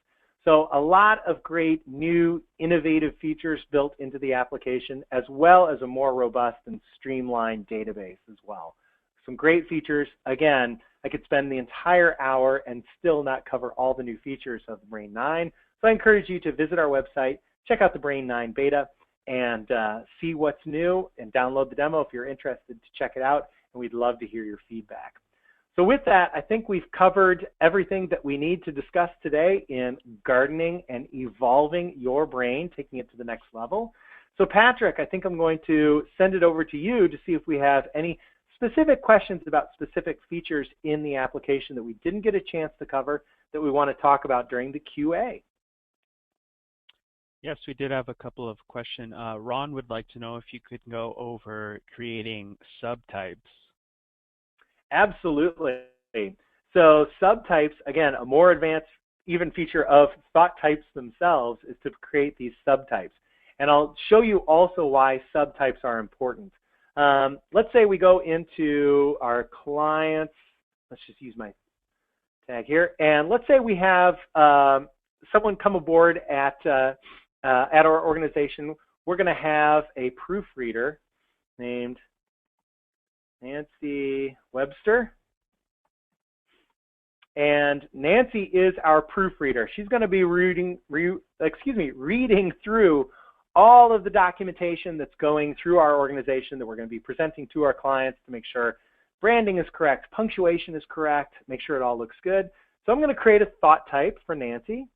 So a lot of great new innovative features built into the application, as well as a more robust and streamlined database as well. Some great features. Again, I could spend the entire hour and still not cover all the new features of the Brain 9. So I encourage you to visit our website, check out the Brain 9 beta, and see what's new, and download the demo if you're interested to check it out, and we'd love to hear your feedback. So with that, I think we've covered everything that we need to discuss today in gardening and evolving your brain, taking it to the next level. So Patrick, I think I'm going to send it over to you to see if we have any specific questions about specific features in the application that we didn't get a chance to cover that we want to talk about during the QA. Yes, we did have a couple of questions. Ron would like to know if you could go over creating subtypes. Absolutely. So subtypes, again, a more advanced even feature of thought types themselves is to create these subtypes. And I'll show you also why subtypes are important. Let's say we go into our clients. Let's just use my tag here. And let's say we have someone come aboard at our organization. We're going to have a proofreader named Nancy Webster. And Nancy is our proofreader. She's going to be reading through all of the documentation that's going through our organization that we're going to be presenting to our clients to make sure branding is correct, punctuation is correct, make sure it all looks good. So I'm going to create a thought type for Nancy.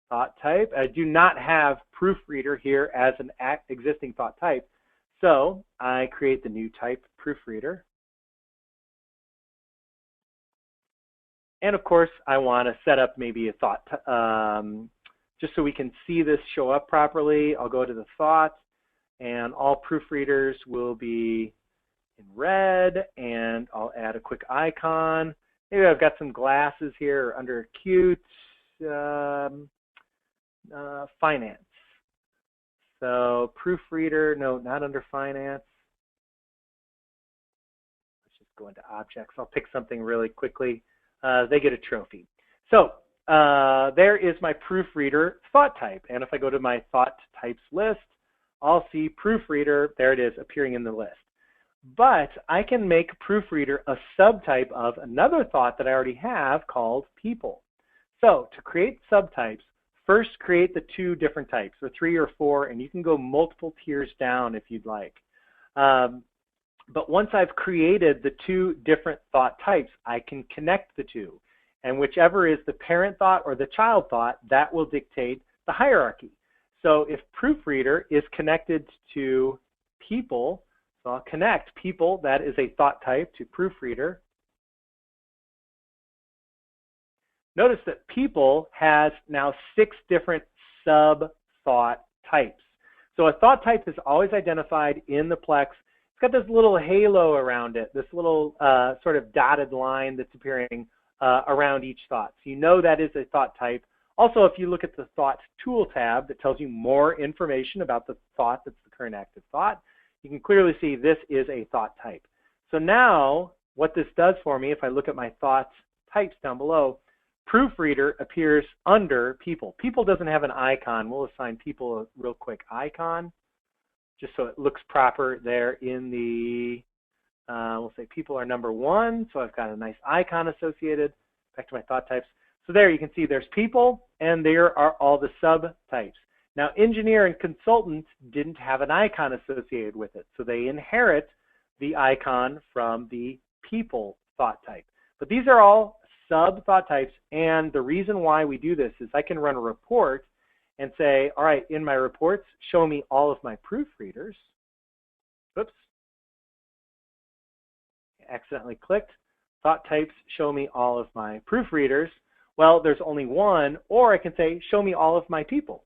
Thought type. I do not have proofreader here as an existing thought type. So I create the new type proofreader. And of course, I want to set up maybe a thought, just so we can see this show up properly. I'll go to the thought, and all proofreaders will be in red, and I'll add a quick icon. Maybe I've got some glasses here under acute finance. So proofreader, no, not under finance. Let's just go into objects. I'll pick something really quickly. They get a trophy. So there is my proofreader thought type. And if I go to my thought types list, I'll see proofreader. There it is appearing in the list. But I can make proofreader a subtype of another thought that I already have called people. So to create subtypes, first create the 2 different types, or 3 or 4, and you can go multiple tiers down if you'd like. But once I've created the 2 different thought types, I can connect the 2. And whichever is the parent thought or the child thought, that will dictate the hierarchy. So if proofreader is connected to people, so I'll connect people, that is a thought type, to proofreader. Notice that people has now 6 different sub-thought types. So a thought type is always identified in the Plex. It's got this little halo around it, this little sort of dotted line that's appearing around each thought. So you know that is a thought type. Also, if you look at the Thought Tool tab that tells you more information about the thought that's the current active thought, you can clearly see this is a thought type. So now what this does for me, if I look at my thought types down below, proofreader appears under people. People doesn't have an icon. We'll assign people a real quick icon just so it looks proper there in the, we'll say people are number 1. So I've got a nice icon associated. Back to my thought types. So there you can see there's people, and there are all the subtypes. Now, engineer and consultant didn't have an icon associated with it, so they inherit the icon from the people thought type. But these are all sub-thought types, and the reason why we do this is I can run a report and say, all right, in my reports, show me all of my proofreaders. Oops. Accidentally clicked. Thought types, show me all of my proofreaders. Well, there's only one, or I can say, show me all of my people.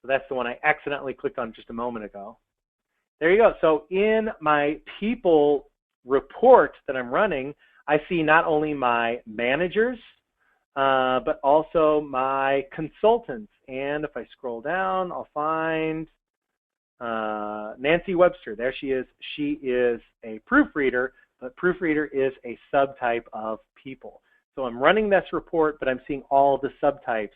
So that's the one I accidentally clicked on just a moment ago. There you go. So in my people report that I'm running, I see not only my managers, but also my consultants. And if I scroll down, I'll find Nancy Webster. There she is. She is a proofreader, but proofreader is a subtype of people. So I'm running this report, but I'm seeing all the subtypes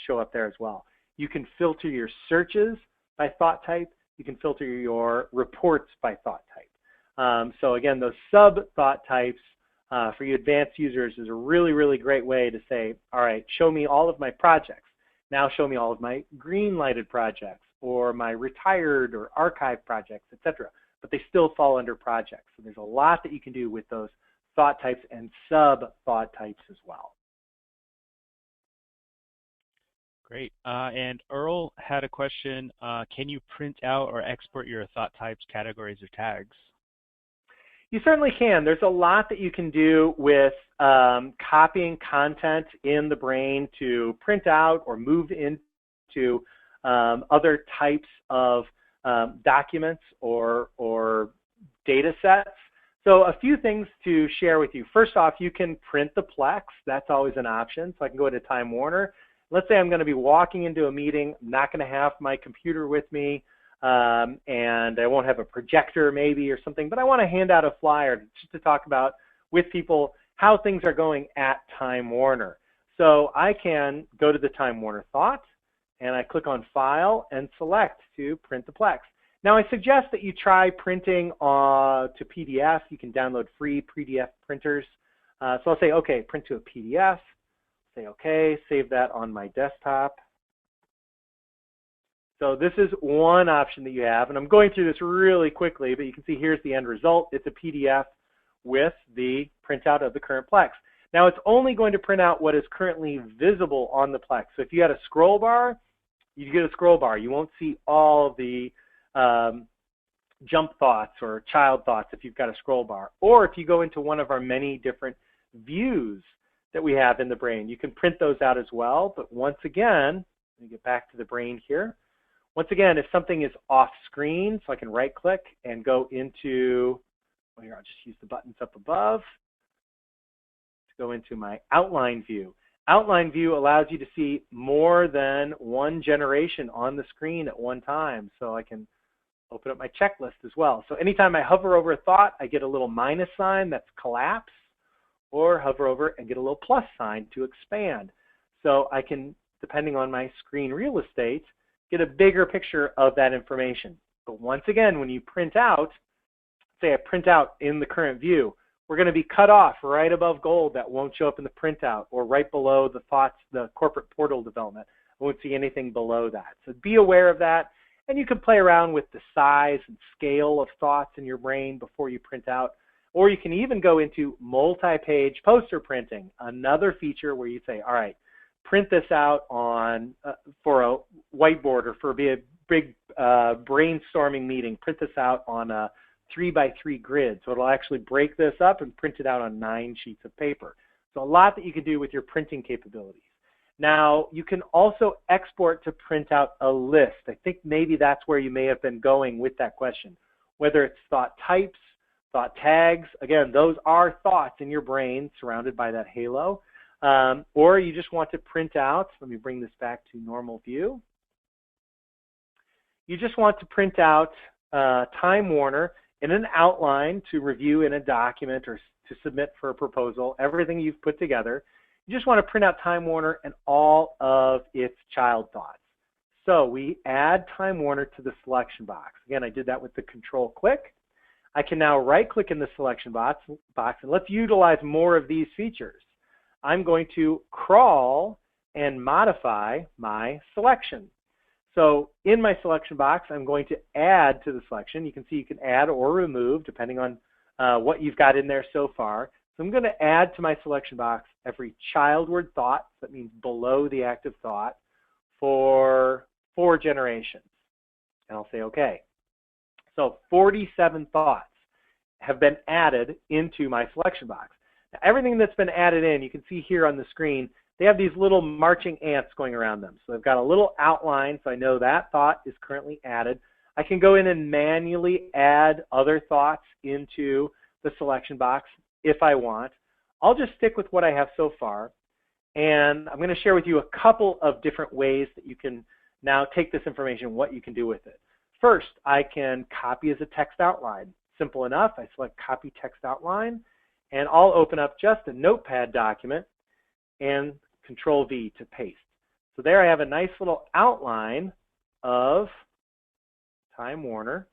show up there as well. You can filter your searches by thought type. You can filter your reports by thought type. So again, those sub-thought types for you advanced users is a really, really great way to say, all right, show me all of my projects. Now show me all of my green-lighted projects or my retired or archived projects, etc. But they still fall under projects. So there's a lot that you can do with those thought types and sub-thought types as well. Great. And Earl had a question. Can you print out or export your thought types, categories, or tags? You certainly can. There's a lot that you can do with copying content in the brain to print out or move into other types of documents or data sets. So a few things to share with you. First off, you can print the Plex. That's always an option. So I can go into Time Warner. Let's say I'm going to be walking into a meeting. I'm not going to have my computer with me, and I won't have a projector maybe or something, but I want to hand out a flyer just to talk about with people how things are going at Time Warner. So I can go to the Time Warner thought, and I click on File and select to print the Plex. Now, I suggest that you try printing to PDF. You can download free PDF printers. So I'll say, OK, print to a PDF. Say OK, save that on my desktop. So this is one option that you have. And I'm going through this really quickly, but you can see here's the end result. It's a PDF with the printout of the current Plex. Now, it's only going to print out what is currently visible on the Plex. So if you had a scroll bar, you get a scroll bar. You won't see all the jump thoughts or child thoughts if you've got a scroll bar. Or if you go into one of our many different views that we have in the brain, you can print those out as well. But once again, let me get back to the brain here. Once again, if something is off screen, so I can right click and go into, well, here, I'll just use the buttons up above to go into my outline view. Outline view allows you to see more than one generation on the screen at one time. So I can open up my checklist as well. So anytime I hover over a thought, I get a little minus sign, that's collapse, or hover over and get a little plus sign to expand. So I can, depending on my screen real estate, get a bigger picture of that information. But once again, when you print out, say I print out in the current view, we're going to be cut off right above gold. That won't show up in the printout, or right below the thoughts, the corporate portal development. I won't see anything below that. So be aware of that. And you can play around with the size and scale of thoughts in your brain before you print out. Or you can even go into multi-page poster printing, another feature where you say, all right, print this out on for a whiteboard or for a big brainstorming meeting. Print this out on a 3x3 grid. So it'll actually break this up and print it out on 9 sheets of paper. So a lot that you can do with your printing capabilities. Now, you can also export to print out a list. I think maybe that's where you may have been going with that question. Whether it's thought types, thought tags, again, those are thoughts in your brain surrounded by that halo. Or you just want to print out, let me bring this back to normal view. You just want to print out Time Warner in an outline to review in a document or to submit for a proposal, everything you've put together. You just want to print out Time Warner and all of its child thoughts. So we add Time Warner to the selection box. Again, I did that with the control click. I can now right click in the selection box and let's utilize more of these features. I'm going to crawl and modify my selection. So in my selection box, I'm going to add to the selection. You can see you can add or remove depending on what you've got in there so far. So I'm going to add to my selection box every childward thought, that means below the active thought, for 4 generations. And I'll say OK. So 47 thoughts have been added into my selection box. Now, everything that's been added in, you can see here on the screen, they have these little marching ants going around them. So they've got a little outline, so I know that thought is currently added. I can go in and manually add other thoughts into the selection box if I want. I'll just stick with what I have so far. And I'm going to share with you a couple of different ways that you can now take this information, what you can do with it. First, I can copy as a text outline. Simple enough. I select Copy Text Outline, and I'll open up just a Notepad document and Control V to paste. So there I have a nice little outline of Time Warner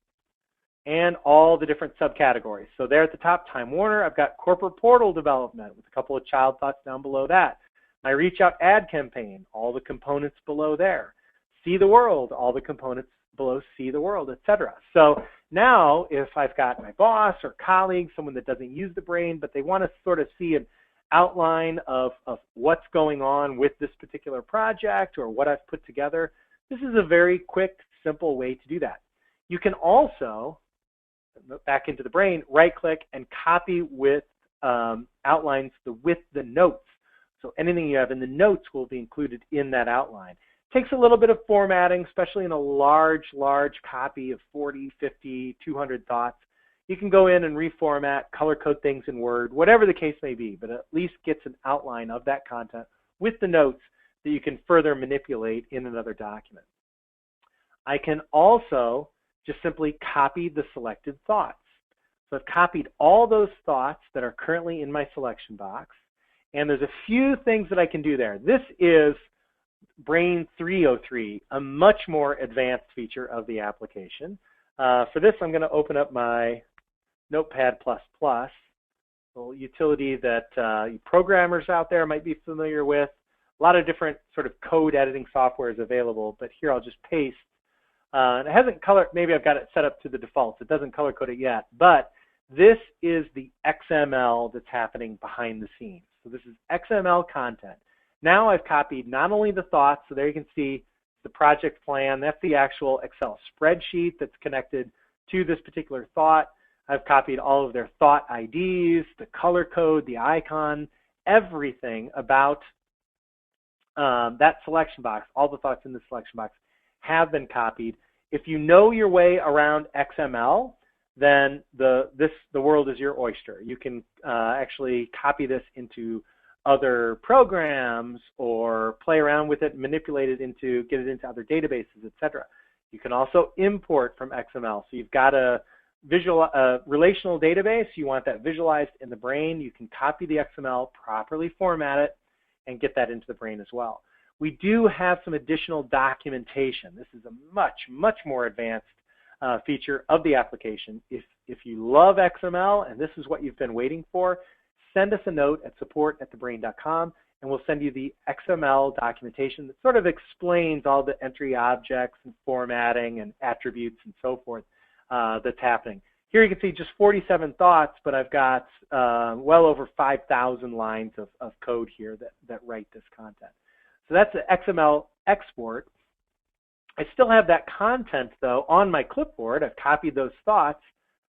and all the different subcategories. So there at the top, Time Warner, I've got corporate portal development with a couple of child thoughts down below that. My reach out ad campaign, all the components below there. See the world, all the components below See the World, etc. So now if I've got my boss or colleague, someone that doesn't use the brain, but they want to sort of see an outline of what's going on with this particular project or what I've put together, this is a very quick, simple way to do that. You can also back into the brain, right-click, and copy with outlines with the notes. So anything you have in the notes will be included in that outline. Takes a little bit of formatting, especially in a large copy of 40, 50, 200 thoughts. You can go in and reformat, color code things in Word, whatever the case may be, but at least gets an outline of that content with the notes that you can further manipulate in another document. I can also just simply copy the selected thoughts. So I've copied all those thoughts that are currently in my selection box, and there's a few things that I can do there. This is Brain 303, a much more advanced feature of the application. For this, I'm going to open up my Notepad++, a little utility that you programmers out there might be familiar with. A lot of different sort of code editing software is available, but here I'll just paste. It hasn't color, maybe I've got it set up to the defaults. It doesn't color code it yet, but this is the XML that's happening behind the scenes. So this is XML content. Now I've copied not only the thoughts, so there you can see the project plan. That's the actual Excel spreadsheet that's connected to this particular thought. I've copied all of their thought IDs, the color code, the icon, everything about that selection box. All the thoughts in the selection box have been copied. If you know your way around XML, then the world is your oyster. You can actually copy this into other programs or play around with it, manipulate it into, get it into other databases, etc. You can also import from XML. So you've got a relational database, you want that visualized in the brain, you can copy the XML, properly format it, and get that into the brain as well. We do have some additional documentation. This is a much more advanced feature of the application. If you love XML and this is what you've been waiting for, send us a note at support@thebrain.com and we'll send you the XML documentation that sort of explains all the entry objects and formatting and attributes and so forth that's happening. Here you can see just 47 thoughts, but I've got well over 5,000 lines of code here that write this content. So that's the XML export. I still have that content, though, on my clipboard. I've copied those thoughts.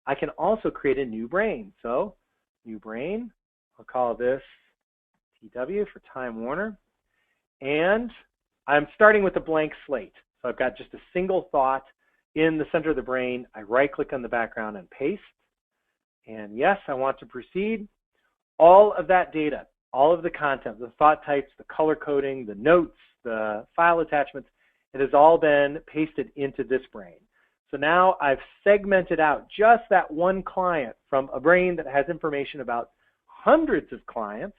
I can also create a new brain. So new brain, I'll call this TW for Time Warner. And I'm starting with a blank slate. So I've got just a single thought in the center of the brain. I right-click on the background and paste. And yes, I want to proceed. All of that data, all of the content, the thought types, the color coding, the notes, the file attachments, it has all been pasted into this brain. So now I've segmented out just that one client from a brain that has information about hundreds of clients.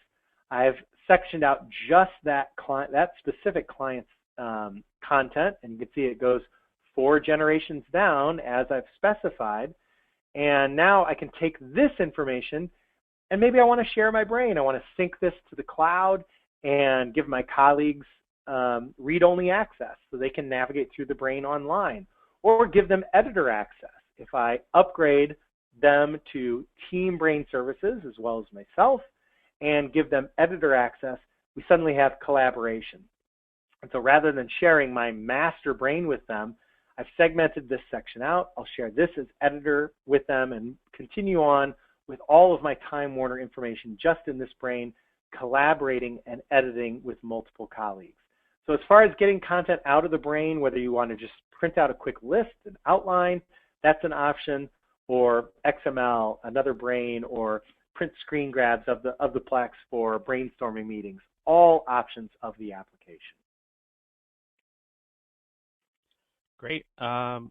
I've sectioned out just that client, that specific client's content, and you can see it goes 4 generations down as I've specified. And now I can take this information and maybe I want to share my brain. I want to sync this to the cloud and give my colleagues read-only access so they can navigate through the brain online, or give them editor access. If I upgrade them to Team Brain Services as well as myself and give them editor access, we suddenly have collaboration. And so rather than sharing my master brain with them, I've segmented this section out. I'll share this as editor with them and continue on with all of my Time Warner information just in this brain, collaborating and editing with multiple colleagues. So as far as getting content out of the brain, whether you want to just print out a quick list, an outline, that's an option, or XML, another brain, or print screen grabs of the Plex for brainstorming meetings, all options of the application. Great.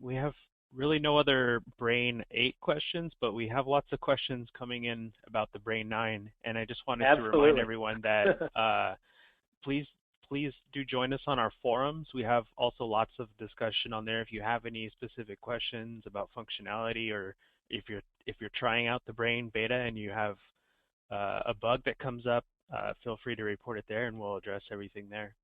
We have really no other Brain 8 questions, but we have lots of questions coming in about the Brain 9. And I just wanted to remind everyone that please do join us on our forums. We have also lots of discussion on there. If you have any specific questions about functionality, or if you're trying out the Brain beta and you have a bug that comes up, feel free to report it there and we'll address everything there.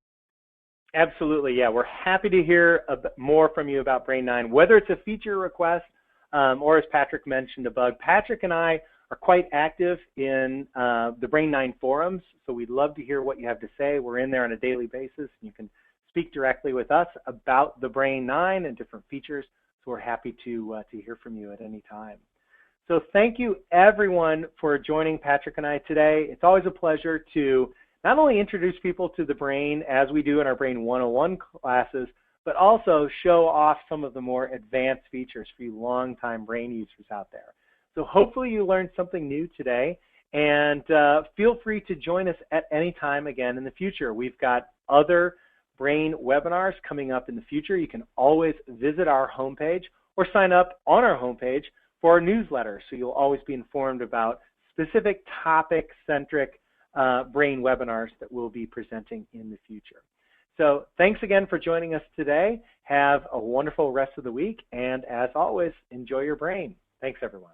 Absolutely, yeah. We're happy to hear more from you about Brain 9, whether it's a feature request or, as Patrick mentioned, a bug. Patrick and I are quite active in the Brain 9 forums, so we'd love to hear what you have to say. We're in there on a daily basis. You can speak directly with us about the Brain 9 and different features, so we're happy to hear from you at any time. So thank you, everyone, for joining Patrick and I today. It's always a pleasure to not only introduce people to the brain as we do in our Brain 101 classes, but also show off some of the more advanced features for you longtime brain users out there. So hopefully you learned something new today, and feel free to join us at any time again in the future. We've got other brain webinars coming up in the future. You can always visit our homepage or sign up on our homepage for our newsletter, so you'll always be informed about specific topic-centric brain webinars that we'll be presenting in the future. So thanks again for joining us today. Have a wonderful rest of the week, and as always, enjoy your brain. Thanks, everyone.